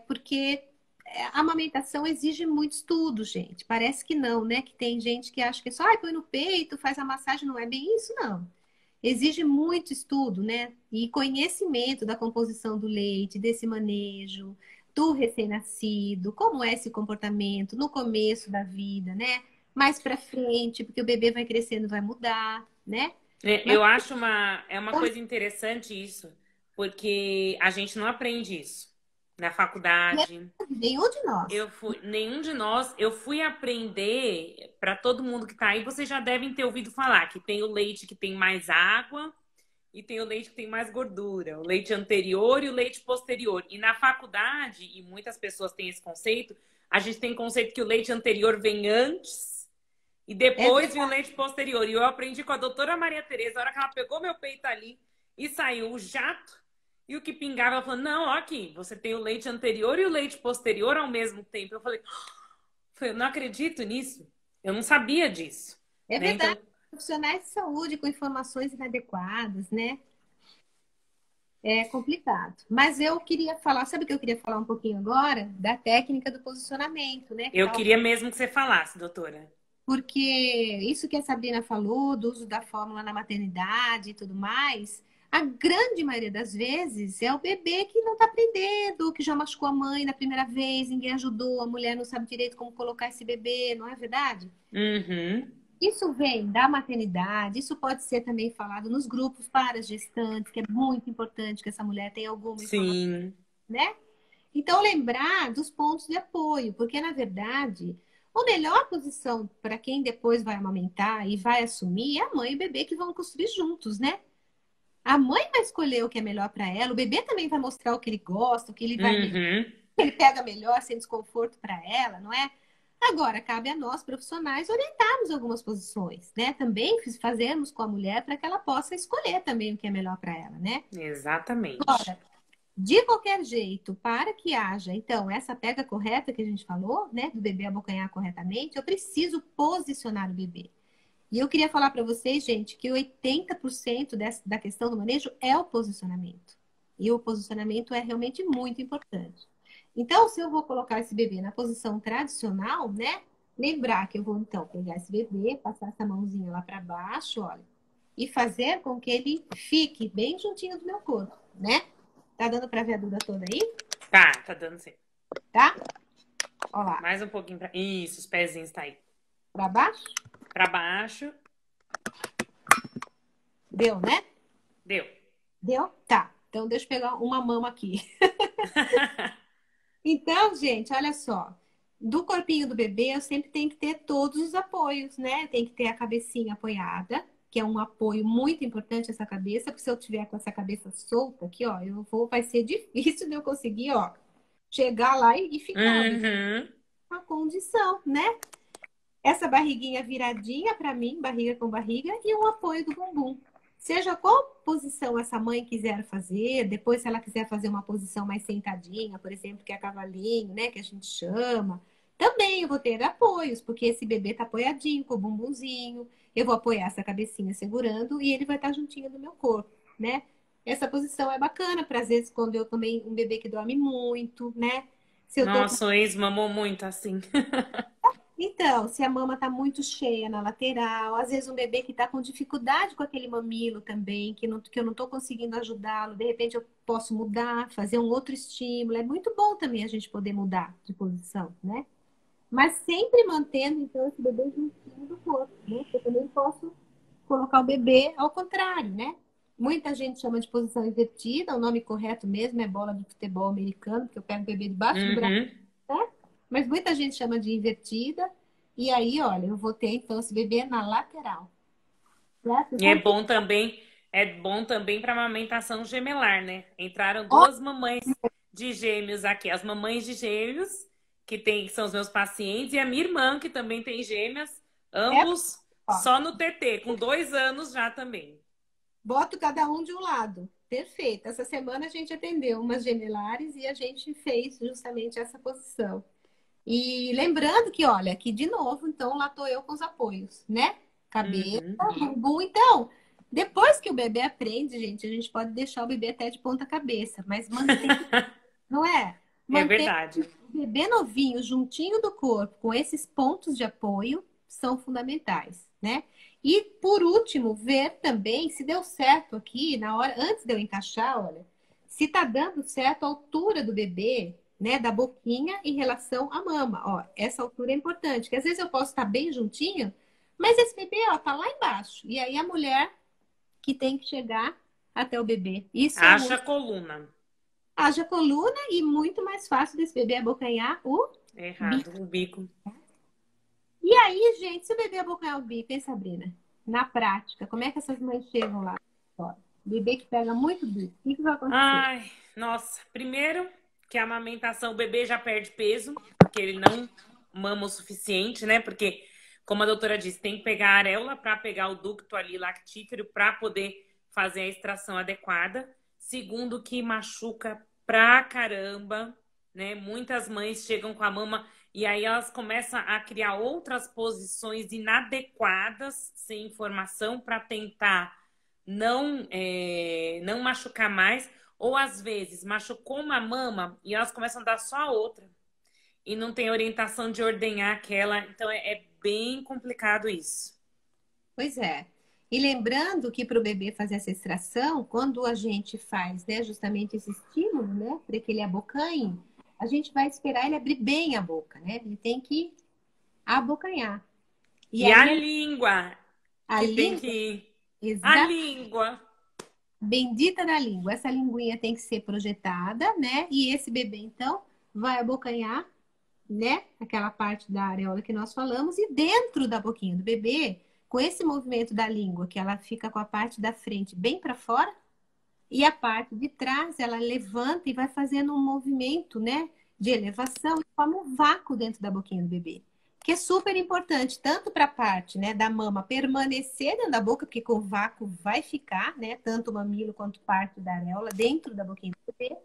porque a amamentação exige muito estudo, gente. Parece que não, né? Que tem gente que acha que é só põe no peito, faz a massagem, não é bem isso, não. Exige muito estudo, né? E conhecimento da composição do leite, desse manejo, do recém-nascido, como é esse comportamento no começo da vida, né? Mais para frente, porque o bebê vai crescendo, vai mudar, né? Mas Eu acho uma coisa interessante isso, porque a gente não aprende isso na faculdade. nenhum de nós. Nenhum de nós, eu fui aprender, para todo mundo que tá aí, vocês já devem ter ouvido falar que tem o leite que tem mais água e tem o leite que tem mais gordura, o leite anterior e o leite posterior. E na faculdade, e muitas pessoas têm esse conceito, a gente tem conceito que o leite anterior vem antes e É depois vem o verdade. leite posterior. E eu aprendi com a doutora Maria Tereza, a hora que ela pegou meu peito ali e saiu o jato e o que pingava, ela falou: não, ó aqui, você tem o leite anterior e o leite posterior ao mesmo tempo. Eu não acredito nisso. Eu não sabia disso. É Né? verdade. Então, Profissionais de saúde com informações inadequadas, né? É complicado. Mas eu queria falar, sabe o que eu queria falar um pouquinho agora? Da técnica do posicionamento, né? Que eu tá. queria mesmo que você falasse, doutora. Porque isso que a Sabrina falou, do uso da fórmula na maternidade e tudo mais, a grande maioria das vezes é o bebê que não está aprendendo, que já machucou a mãe na primeira vez, ninguém ajudou, a mulher não sabe direito como colocar esse bebê, não é verdade? Uhum. Isso vem da maternidade, isso pode ser também falado nos grupos para gestantes, que é muito importante que essa mulher tenha alguma informação, Sim. né? Então, lembrar dos pontos de apoio, porque na verdade, a melhor posição para quem depois vai amamentar e vai assumir é a mãe e o bebê que vão construir juntos, né? A mãe vai escolher o que é melhor para ela, o bebê também vai mostrar o que ele gosta, o que ele vai melhor, Uhum. o que ele pega melhor sem desconforto para ela, não é? Agora, cabe a nós, profissionais, orientarmos algumas posições, né? Também fazermos com a mulher para que ela possa escolher também o que é melhor para ela, né? Exatamente. De qualquer jeito, para que haja, então, essa pega correta que a gente falou, né? Do bebê abocanhar corretamente, eu preciso posicionar o bebê. E eu queria falar para vocês, gente, que 80% da questão do manejo é o posicionamento. E o posicionamento é realmente muito importante. Então, se eu vou colocar esse bebê na posição tradicional, né? Lembrar que eu vou, então, pegar esse bebê, passar essa mãozinha lá para baixo, olha, e fazer com que ele fique bem juntinho do meu corpo, né? Tá dando para ver a dúvida toda aí? Tá dando sim. Tá? Ó lá. Mais um pouquinho pra... Isso, os pezinhos tá aí. Para baixo? Pra baixo. Deu, né? Deu. Deu? Tá. Então, deixa eu pegar uma mama aqui. Então, gente, olha só. Do corpinho do bebê, eu sempre tenho que ter todos os apoios, né? Tem que ter a cabecinha apoiada, que é um apoio muito importante essa cabeça, porque se eu tiver com essa cabeça solta aqui, ó, vai ser difícil de eu conseguir, ó, chegar lá e ficar. Uhum. Uma condição, né? Essa barriguinha viradinha para mim, barriga com barriga, e um apoio do bumbum. Seja qual posição essa mãe quiser fazer, depois se ela quiser fazer uma posição mais sentadinha, por exemplo, que é cavalinho, né, que a gente chama, também eu vou ter apoios, porque esse bebê tá apoiadinho com o bumbumzinho, eu vou apoiar essa cabecinha segurando e ele vai estar juntinho do meu corpo, né? Essa posição é bacana para às vezes quando eu também um bebê que dorme muito, né? Se eu tô Nossa, o ex mamou muito assim. Então, se a mama está muito cheia na lateral, às vezes um bebê que está com dificuldade com aquele mamilo também, que eu não estou conseguindo ajudá-lo, de repente eu posso mudar, fazer um outro estímulo. É muito bom também a gente poder mudar de posição, né? Mas sempre mantendo, então, esse bebê juntinho do corpo, né? Eu também posso colocar o bebê ao contrário, né? Muita gente chama de posição invertida, o nome correto mesmo é bola de futebol americano, que eu pego o bebê debaixo do braço, Uhum. né? Mas muita gente chama de invertida. E aí, olha, eu vou ter então esse bebê na lateral. Certo? E Então, é bom também para amamentação gemelar, né? Entraram ó, duas mamães de gêmeos aqui, as mamães de gêmeos que são os meus pacientes e a minha irmã que também tem gêmeas, é, ambos ó, só no TT, com 2 anos já também. boto cada um de um lado. Perfeito. Essa semana a gente atendeu umas gemelares e a gente fez justamente essa posição. E lembrando que, olha, aqui de novo, então lá tô eu com os apoios, né? Cabeça, Uhum. bumbum. Então, depois que o bebê aprende, gente, a gente pode deixar o bebê até de ponta cabeça, mas mantém, não é? É Manter verdade. o bebê novinho juntinho do corpo, com esses pontos de apoio, são fundamentais, né? E por último, ver também se deu certo aqui na hora, antes de eu encaixar, olha, se tá dando certo a altura do bebê, né, da boquinha em relação à mama. Ó, essa altura é importante, que às vezes eu posso estar bem juntinho, mas esse bebê, ó, tá lá embaixo. E aí a mulher que tem que chegar até o bebê. Isso é Haja muito. coluna. Haja coluna e muito mais fácil desse bebê abocanhar o Errado, bico. o bico. E aí, gente, se o bebê abocanhar o bico, hein, Sabrina? Na prática, como é que essas mães chegam lá? Ó, bebê que pega muito bico, o que vai acontecer? Ai, nossa. Primeiro, que a amamentação, o bebê já perde peso, porque ele não mama o suficiente, né? Porque, como a doutora disse, tem que pegar a areola para pegar o ducto ali lactífero para poder fazer a extração adequada. Segundo, que machuca pra caramba, né? Muitas mães chegam com a mama e aí elas começam a criar outras posições inadequadas, sem informação, para tentar não machucar mais, ou às vezes machucou uma mama e elas começam a dar só a outra e não tem orientação de ordenhar aquela, então é bem complicado isso. Pois é. E lembrando que para o bebê fazer essa extração, quando a gente faz, né, justamente esse estímulo, né, para que ele abocanhe, a gente vai esperar ele abrir bem a boca, né? Ele tem que abocanhar. E E a aí língua, a que tem língua, que. A exata, língua. bendita da língua, essa linguinha tem que ser projetada, né? E esse bebê, então, vai abocanhar, né? Aquela parte da areola que nós falamos, e dentro da boquinha do bebê, com esse movimento da língua, que ela fica com a parte da frente bem para fora, e a parte de trás, ela levanta e vai fazendo um movimento, né? De elevação, e forma um vácuo dentro da boquinha do bebê. que é super importante, tanto para a parte, né, da mama permanecer dentro da boca, porque com o vácuo vai ficar, né, tanto o mamilo quanto parte da areola dentro da boquinha do bebê,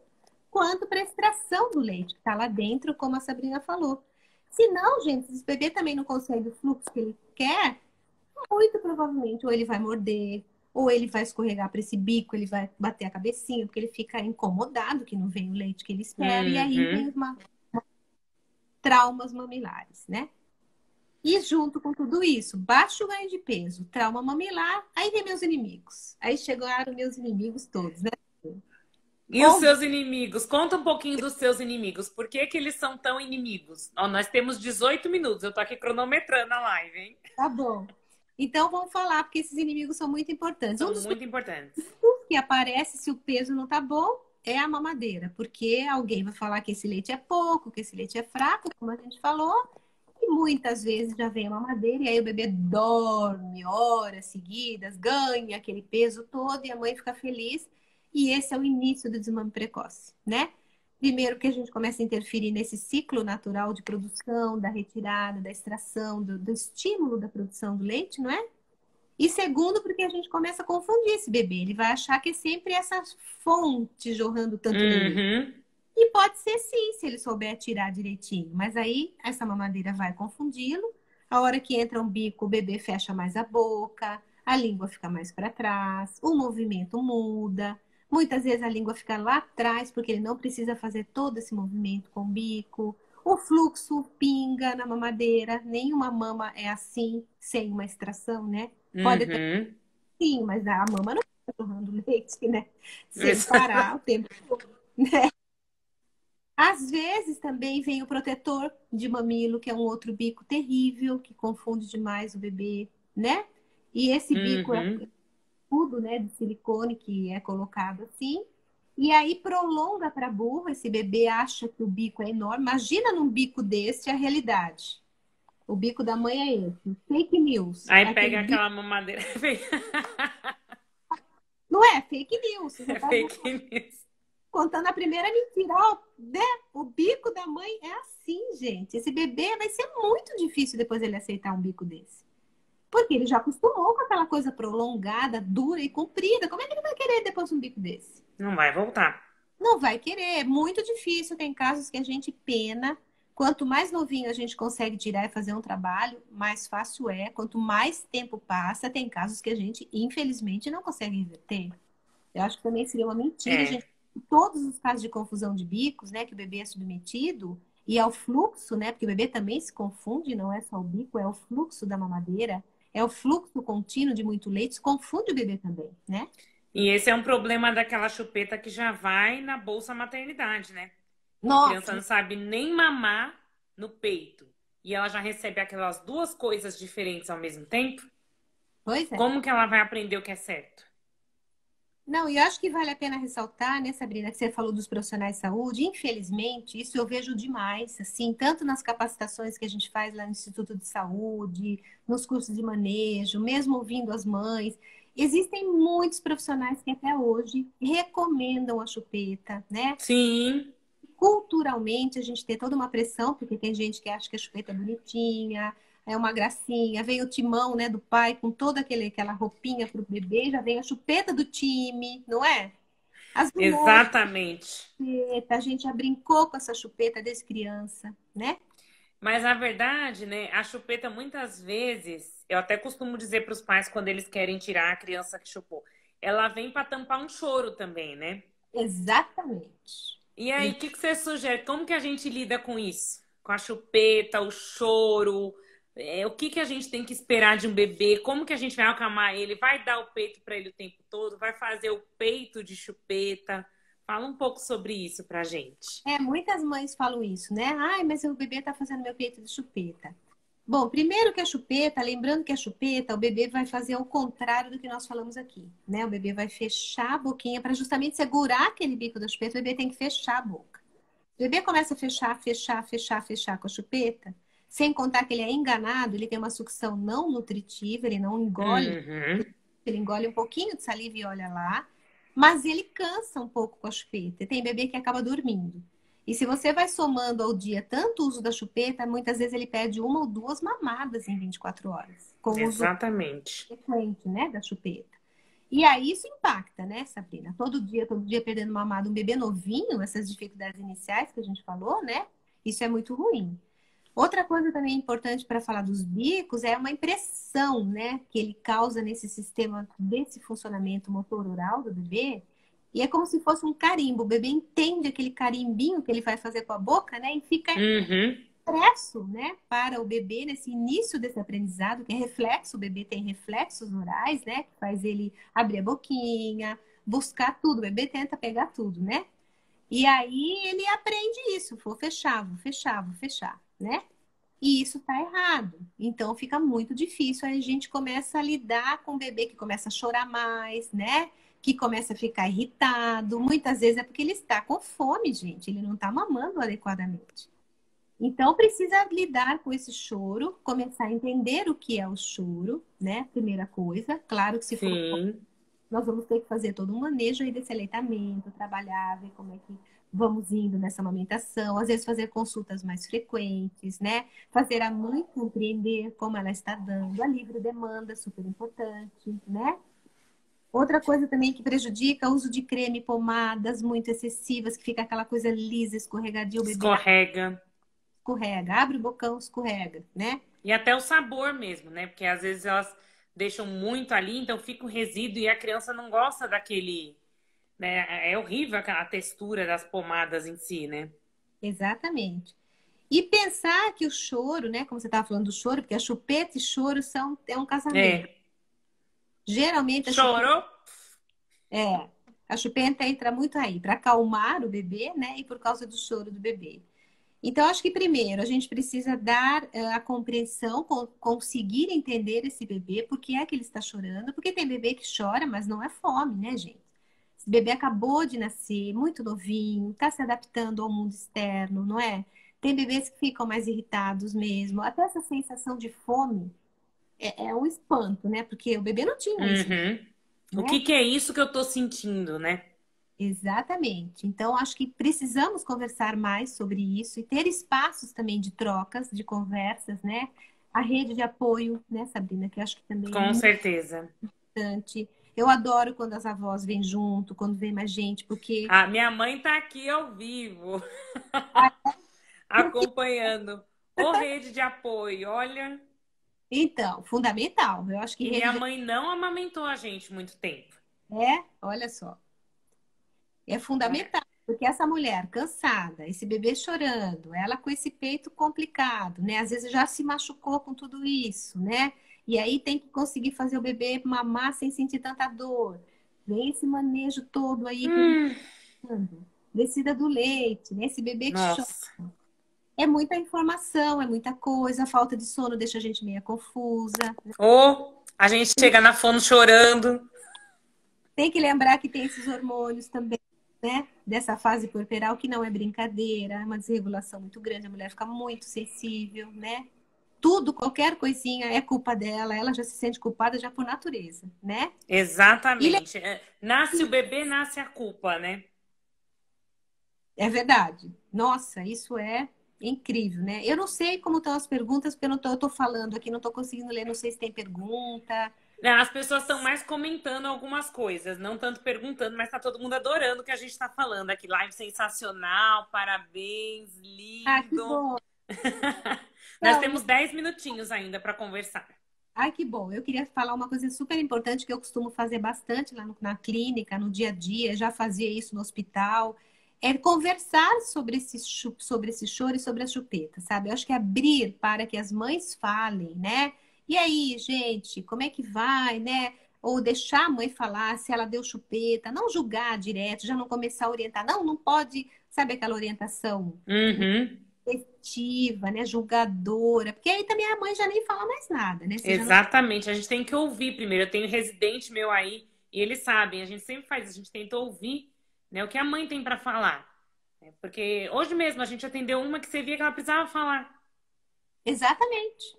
quanto para a extração do leite, que está lá dentro, como a Sabrina falou. Se não, gente, se o bebê também não consegue o fluxo que ele quer, muito provavelmente ou ele vai morder, ou ele vai escorregar para esse bico, ele vai bater a cabecinha, porque ele fica incomodado que não vem o leite que ele espera, e aí vem Uhum. os traumas mamilares, né? E junto com tudo isso, baixo ganho de peso, trauma mamilar, aí vem meus inimigos. Aí chegaram meus inimigos todos, né? E os Ou, seus inimigos? Conta um pouquinho dos seus inimigos. Por que que eles são tão inimigos? Ó, nós temos 18 minutos. Eu tô aqui cronometrando a live, hein? tá bom. Então vamos falar, porque esses inimigos são muito importantes. Um São dos muito importantes. que aparece se o peso não tá bom é a mamadeira, porque alguém vai falar que esse leite é pouco, que esse leite é fraco, como a gente falou, e muitas vezes já vem a mamadeira e aí o bebê dorme horas seguidas, ganha aquele peso todo e a mãe fica feliz. E esse é o início do desmame precoce, né? Primeiro que a gente começa a interferir nesse ciclo natural de produção, da retirada, da extração, do estímulo da produção do leite, não é? E segundo, porque a gente começa a confundir esse bebê. Ele vai achar que é sempre essa fonte jorrando tanto leite. Uhum. E pode ser sim, se ele souber tirar direitinho. Mas aí essa mamadeira vai confundi-lo. A hora que entra um bico, o bebê fecha mais a boca, a língua fica mais para trás, o movimento muda. Muitas vezes a língua fica lá atrás, porque ele não precisa fazer todo esse movimento com o bico. O fluxo pinga na mamadeira. Nenhuma mama é assim, sem uma extração, né? Pode até Uhum. sim, mas a mama não fica jorrando leite, né? Sem parar o tempo todo, né? Às vezes também vem o protetor de mamilo, que é um outro bico terrível, que confunde demais o bebê, né? E esse bico é Uhum. tudo, né, de silicone que é colocado assim. E aí prolonga para burro, esse bebê acha que o bico é enorme. Imagina num bico desse a realidade. O bico da mãe é esse. Fake news. Aí É aquele pega bico. aquela mamadeira. Não é fake news. Você É está fake news. contando a primeira mentira. Ó, né? O bico da mãe é assim, gente. Esse bebê vai ser muito difícil depois ele aceitar um bico desse. Porque ele já acostumou com aquela coisa prolongada, dura e comprida. Como é que ele vai querer depois um bico desse? Não vai voltar. Não vai querer. É muito difícil. Tem casos que a gente pena. Quanto mais novinho a gente consegue tirar e fazer um trabalho, mais fácil é. Quanto mais tempo passa, tem casos que a gente, infelizmente, não consegue reverter. Eu acho que também seria uma mentira, É. gente. Todos os casos de confusão de bicos, né, que o bebê é submetido, e ao fluxo, né, porque o bebê também se confunde, não é só o bico, é o fluxo da mamadeira, é o fluxo contínuo de muito leite, se confunde o bebê também, né? E esse é um problema daquela chupeta que já vai na bolsa maternidade, né? Que a criança Nossa, não sabe nem mamar no peito. E ela já recebe aquelas duas coisas diferentes ao mesmo tempo. pois é. Como que ela vai aprender o que é certo? Não, e eu acho que vale a pena ressaltar, né, Sabrina, que você falou dos profissionais de saúde. Infelizmente, isso eu vejo demais, assim, tanto nas capacitações que a gente faz lá no Instituto de Saúde, nos cursos de manejo, mesmo ouvindo as mães. Existem muitos profissionais que até hoje recomendam a chupeta, né? Sim, Culturalmente, a gente tem toda uma pressão, porque tem gente que acha que a chupeta é bonitinha, é uma gracinha. Vem o timão, né, do pai com toda aquela roupinha para o bebê, já vem a chupeta do time, não é? As bonecas, exatamente. a gente já brincou com essa chupeta desde criança, né? Mas a verdade, né, a chupeta muitas vezes, eu até costumo dizer para os pais quando eles querem tirar a criança que chupou, ela vem para tampar um choro também, né? Exatamente. E aí, o que que você sugere? Como que a gente lida com isso? Com a chupeta, o choro, o que que a gente tem que esperar de um bebê? Como que a gente vai acalmar ele? Vai dar o peito para ele o tempo todo? Vai fazer o peito de chupeta? Fala um pouco sobre isso pra gente. É, muitas mães falam isso, né? Ai, mas o bebê tá fazendo meu peito de chupeta. Bom, primeiro que a chupeta, lembrando que a chupeta, o bebê vai fazer o contrário do que nós falamos aqui, né? O bebê vai fechar a boquinha para justamente segurar aquele bico da chupeta, o bebê tem que fechar a boca. O bebê começa a fechar, fechar, fechar, fechar com a chupeta, sem contar que ele é enganado, ele tem uma sucção não nutritiva, ele não engole, Uhum. ele engole um pouquinho de saliva e olha lá, mas ele cansa um pouco com a chupeta. Tem bebê que acaba dormindo. E se você vai somando ao dia tanto o uso da chupeta, muitas vezes ele perde uma ou duas mamadas em 24 horas, com o uso Exatamente. frequente, né, da chupeta. E aí isso impacta, né, Sabrina? Todo dia perdendo mamada, um bebê novinho, essas dificuldades iniciais que a gente falou, né? Isso é muito ruim. Outra coisa também importante para falar dos bicos é uma impressão, né, que ele causa nesse sistema desse funcionamento motor oral do bebê. E é como se fosse um carimbo. O bebê entende aquele carimbinho que ele vai fazer com a boca, né, e fica Uhum. expresso, né, para o bebê nesse início desse aprendizado, que é reflexo, o bebê tem reflexos orais, né, que faz ele abrir a boquinha, buscar tudo, o bebê tenta pegar tudo, né? E aí ele aprende isso, vou fechar, vou fechar, né? E isso tá errado. Então fica muito difícil. Aí a gente começa a lidar com o bebê que começa a chorar mais, né? Que começa a ficar irritado. Muitas vezes é porque ele está com fome, gente. Ele não está mamando adequadamente. Então precisa lidar com esse choro, começar a entender o que é o choro, né? Primeira coisa. Claro que se for Sim. nós vamos ter que fazer todo um manejo aí desse aleitamento, trabalhar, ver como é que vamos indo nessa amamentação, às vezes fazer consultas mais frequentes, né? Fazer a mãe compreender como ela está dando, a livre demanda, super importante, né? Outra coisa também que prejudica é o uso de creme, pomadas muito excessivas, que fica aquela coisa lisa, escorregadia, o bebê Escorrega. escorrega, abre o bocão, escorrega, né? E até o sabor mesmo, né? Porque às vezes elas deixam muito ali, então fica o resíduo e a criança não gosta daquele, né? É horrível a textura das pomadas em si, né? Exatamente. E pensar que o choro, né? Como você estava falando do choro, porque a chupeta e choro é um casamento. É. Geralmente Chorou? a chupeta entra muito aí para acalmar o bebê, né? E por causa do choro do bebê. Então, acho que primeiro a gente precisa dar a compreensão, conseguir entender esse bebê, por que é que ele está chorando, porque tem bebê que chora, mas não é fome, né, gente? Esse bebê acabou de nascer, muito novinho, está se adaptando ao mundo externo, não é? Tem bebês que ficam mais irritados mesmo. Até essa sensação de fome é um espanto, né? Porque o bebê não tinha isso, Uhum. O né? que é isso que eu tô sentindo, né? Exatamente. Então, acho que precisamos conversar mais sobre isso e ter espaços também de trocas, de conversas, né? A rede de apoio, né, Sabrina, que eu acho que também é Com muito certeza. importante. Eu adoro quando as avós vêm junto, quando vem mais gente, porque A minha mãe tá aqui ao vivo, porque acompanhando. Ô, rede de apoio, olha. então, fundamental. Eu acho que E rede minha de mãe não amamentou a gente muito tempo. olha só, é É. fundamental. Porque essa mulher cansada, esse bebê chorando, ela com esse peito complicado, né? Às vezes já se machucou com tudo isso, né? E aí tem que conseguir fazer o bebê mamar sem sentir tanta dor. Vem esse manejo todo aí que a gente Hum, tá falando. Descida do leite, né? Esse bebê que chora. nossa. É muita informação, é muita coisa. A falta de sono deixa a gente meio confusa. Ou a gente chega na fono chorando. Tem que lembrar que tem esses hormônios também, né? Dessa fase puerperal, que não é brincadeira, é uma desregulação muito grande, a mulher fica muito sensível, né? Tudo, qualquer coisinha é culpa dela, ela já se sente culpada já por natureza, né? E Exatamente. Nasce o bebê, nasce a culpa, né? é verdade. Nossa, isso é incrível, né? Eu não sei como estão as perguntas, porque eu tô falando aqui, não tô conseguindo ler, não sei se tem pergunta. As pessoas estão mais comentando algumas coisas, não tanto perguntando, mas tá todo mundo adorando o que a gente tá falando aqui. Live sensacional, parabéns, Ah, que lindo. bom. Nós Então, temos 10 minutinhos ainda para conversar. ai, que bom. Eu queria falar uma coisa super importante que eu costumo fazer bastante lá na clínica, no dia a dia, já fazia isso no hospital, é conversar sobre sobre esse choro e sobre a chupeta, sabe? Eu acho que abrir para que as mães falem, né? E aí, gente, como é que vai, né? Ou deixar a mãe falar se ela deu chupeta, não julgar direto, já não começar a orientar. Não, não pode, sabe aquela orientação Uhum, efetiva, né? Julgadora, porque aí também a mãe já nem fala mais nada, né? Você já não exatamente. A gente tem que ouvir primeiro. Eu tenho residente meu aí e eles sabem. A gente sempre faz isso. A gente tenta ouvir, né, o que a mãe tem para falar. Porque hoje mesmo a gente atendeu uma que você via que ela precisava falar. exatamente.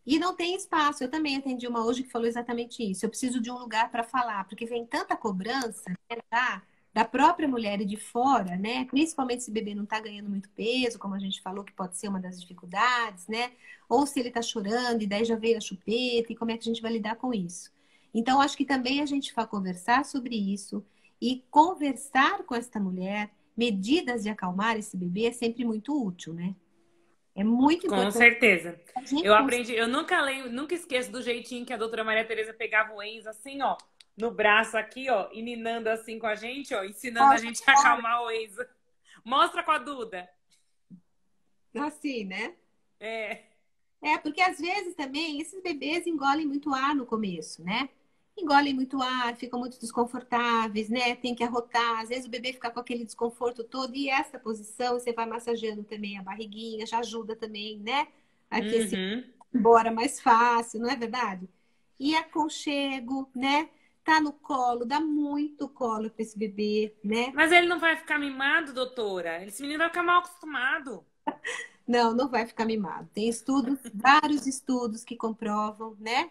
E não tem espaço. Eu também atendi uma hoje que falou exatamente isso. Eu preciso de um lugar para falar, porque vem tanta cobrança, né, tá? da própria mulher e de fora, né? Principalmente se o bebê não está ganhando muito peso, como a gente falou, que pode ser uma das dificuldades, né? Ou se ele está chorando e daí já veio a chupeta, e como é que a gente vai lidar com isso? Então, acho que também a gente vai conversar sobre isso e conversar com esta mulher, medidas de acalmar esse bebê é sempre muito útil, né? É muito Com importante certeza. a gente Eu aprendi, eu nunca lembro, nunca esqueço do jeitinho que a doutora Maria Tereza pegava o Enzo assim, ó, no braço aqui, ó, e ninando assim com a gente, ó, ensinando a gente a acalmar o Enzo. Mostra com a Duda. assim, né? É. É, porque às vezes também esses bebês engolem muito ar no começo, né? Engolem muito ar, ficam muito desconfortáveis, né? Tem que arrotar. Às vezes o bebê fica com aquele desconforto todo e essa posição você vai massageando também a barriguinha, já ajuda também, né? A que esse Uhum. embora mais fácil, não é verdade? E aconchego, né? Tá no colo, dá muito colo para esse bebê, né? Mas ele não vai ficar mimado, doutora? Esse menino vai ficar mal acostumado. Não, não vai ficar mimado. Tem estudos, vários estudos que comprovam, né,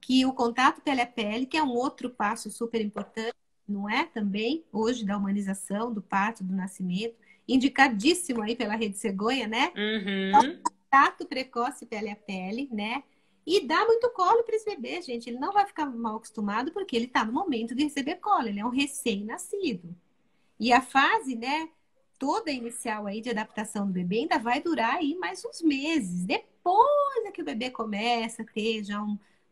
que o contato pele a pele, que é um outro passo super importante, não é? Também, hoje, da humanização, do parto, do nascimento, indicadíssimo aí pela Rede Cegonha, né? Uhum. Contato precoce pele a pele, né? E dá muito colo para esse bebê, gente. Ele não vai ficar mal acostumado porque ele está no momento de receber colo, ele é um recém-nascido. E a fase, né, toda inicial aí de adaptação do bebê ainda vai durar aí mais uns meses. Depois é que o bebê começa a ter já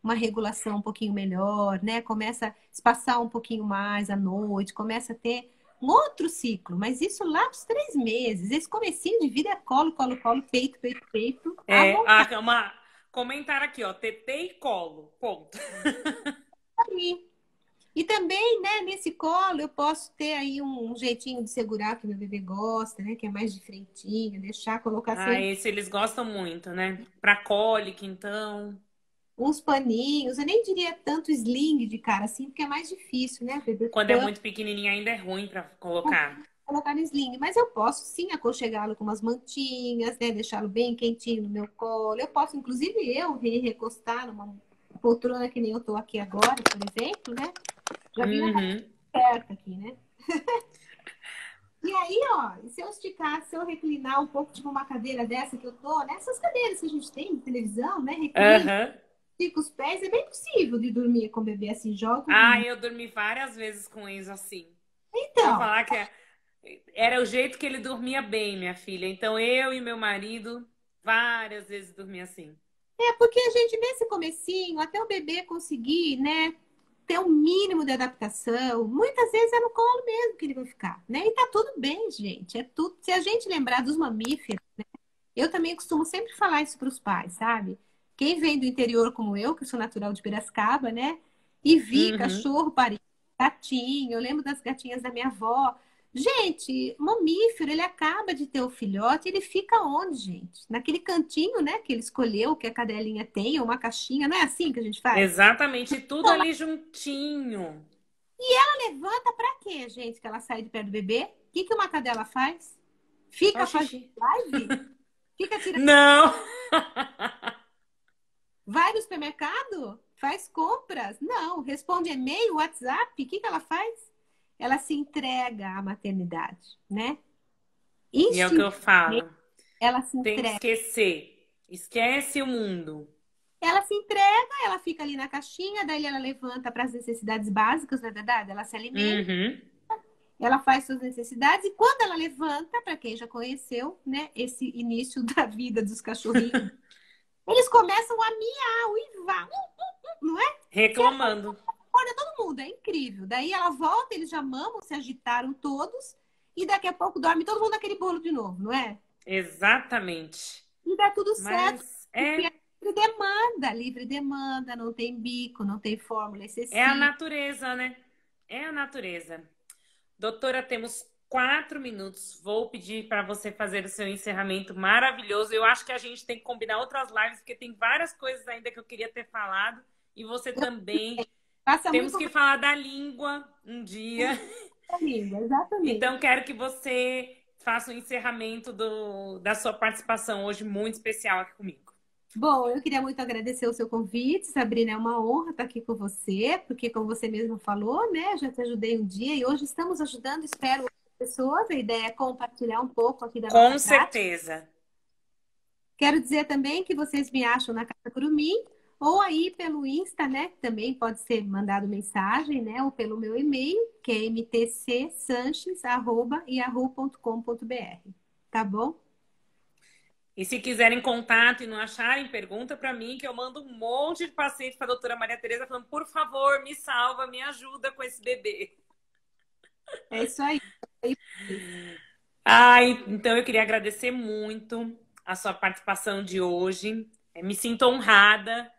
uma regulação um pouquinho melhor, né? Começa a espaçar um pouquinho mais à noite, começa a ter um outro ciclo. Mas isso lá dos 3 meses. Esse comecinho de vida é colo, colo, colo, peito, peito, peito. À É, vontade. comentário aqui, ó, tetê e colo, ponto. E também, né, nesse colo eu posso ter aí um jeitinho de segurar que meu bebê gosta, né, que é mais de frentinho, deixar, colocar Ah, sempre esse eles gostam muito, né? Pra cólica, então. uns paninhos. Eu nem diria tanto sling de cara assim, porque é mais difícil, né, bebê Quando é tanto muito pequenininho ainda é ruim pra colocar. colocar no sling. Mas eu posso sim aconchegá-lo com umas mantinhas, né, deixá-lo bem quentinho no meu colo. Eu posso, inclusive, eu recostar numa poltrona que nem eu tô aqui agora, por exemplo, né? Já vim na Uhum. perto aqui, né? E aí, ó, se eu esticar, se eu reclinar um pouco, tipo uma cadeira dessa que eu tô, nessas cadeiras que a gente tem de televisão, né? Reclina, Aham. estica os pés, é bem possível de dormir com o bebê assim, jogo. Ah, eu dormi várias vezes com o Enzo assim. Vou Então, falar que era o jeito que ele dormia bem, minha filha. Então eu e meu marido várias vezes dormia assim. é porque a gente, nesse comecinho, até o bebê conseguir, né, ter um mínimo de adaptação, muitas vezes é no colo mesmo que ele vai ficar, né? E tá tudo bem, gente. É tudo. Se a gente lembrar dos mamíferos, eu também costumo sempre falar isso para os pais, sabe? Quem vem do interior como eu, que sou natural de Piracicaba, né? E vi Uhum. cachorro parindo, gatinho, eu lembro das gatinhas da minha avó. Gente, mamífero, ele acaba de ter o filhote, ele fica onde, gente? Naquele cantinho, né, que ele escolheu, que a cadelinha tem, ou uma caixinha, não é assim que a gente faz? Exatamente, tudo ali juntinho. Levanta pra quê, gente, que ela sai de perto do bebê? O que que uma cadela faz? Ó, o Fica fazendo xixi. live? Fica tirando. Não! Vai no supermercado? Faz compras? Não. Responde e-mail, WhatsApp? O que que ela faz? Ela se entrega à maternidade, né? E é o que eu Instintivamente, falo. ela se Tem que entrega. esquecer. Esquece o mundo. Ela se entrega, ela fica ali na caixinha, daí ela levanta para as necessidades básicas, não é verdade? Ela se alimenta, Uhum. ela faz suas necessidades, e quando ela levanta, para quem já conheceu, né, esse início da vida dos cachorrinhos, eles começam a miar, uivar, não é? Reclamando. Acorda todo mundo, é incrível. Daí ela volta, eles já mamam, se agitaram todos, e daqui a pouco dorme todo mundo naquele bolo de novo, não é? Exatamente. E dá tudo certo, Mas porque é livre demanda, não tem bico, não tem fórmula é a excessiva. natureza, né? É a natureza. Doutora, temos 4 minutos. Vou pedir para você fazer o seu encerramento maravilhoso. Eu acho que a gente tem que combinar outras lives, porque tem várias coisas ainda que eu queria ter falado. E você também. Passa Temos muito que falar da língua um dia. a língua, exatamente. Então, quero que você faça o encerramento da sua participação hoje, muito especial aqui comigo. Bom, eu queria muito agradecer o seu convite, Sabrina. É uma honra estar aqui com você, porque, como você mesma falou, né, eu já te ajudei um dia e hoje estamos ajudando, espero, outras pessoas. A ideia é compartilhar um pouco aqui da nossa Com prática. certeza. Quero dizer também que vocês me acham na Casa Curumim ou aí pelo Insta, né? Também pode ser mandado mensagem, né? Ou pelo meu e-mail, que é mtcsanches@yahoo.com.br. Tá bom? E se quiserem contato e não acharem, pergunta para mim que eu mando um monte de paciente para a doutora Maria Tereza falando, por favor, me salva, me ajuda com esse bebê. É isso aí. Ai, então eu queria agradecer muito a sua participação de hoje. Me sinto honrada.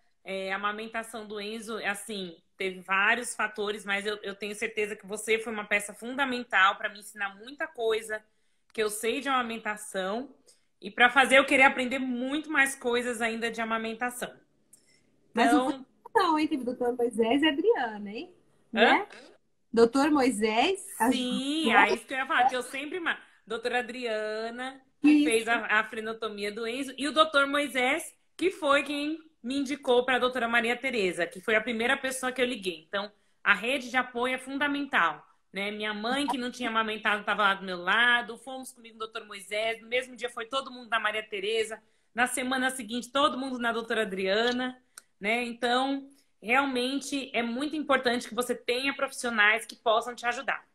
A amamentação do Enzo, assim, teve vários fatores, mas eu tenho certeza que você foi uma peça fundamental para me ensinar muita coisa que eu sei de amamentação e para fazer eu querer aprender muito mais coisas ainda de amamentação. Mas não foi Então, não, hein? Teve o doutor Moisés e a Adriana, hein? hã? Né? Doutor Moisés Sim, ajudou. é isso que eu ia falar, que eu sempre. Doutora Adriana, que fez Isso. a frenotomia do Enzo, e o doutor Moisés, que foi quem me indicou para a doutora Maria Tereza, que foi a primeira pessoa que eu liguei. Então, a rede de apoio é fundamental. Né? Minha mãe, que não tinha amamentado, estava lá do meu lado, fomos comigo no doutor Moisés, no mesmo dia foi todo mundo na Maria Tereza, na semana seguinte todo mundo na doutora Adriana, né? Então, realmente é muito importante que você tenha profissionais que possam te ajudar.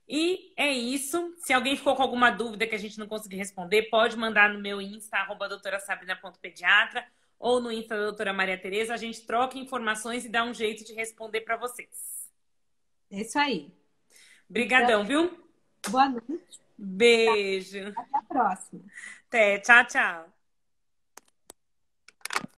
E é isso. Se alguém ficou com alguma dúvida que a gente não conseguir responder, pode mandar no meu Insta, @doutorasabrina.pediatra, ou no Insta da doutora Maria Tereza. A gente troca informações e dá um jeito de responder para vocês. É isso aí. Então, Obrigadão, viu? boa noite. Beijo. Até a próxima. Até. Tchau, tchau.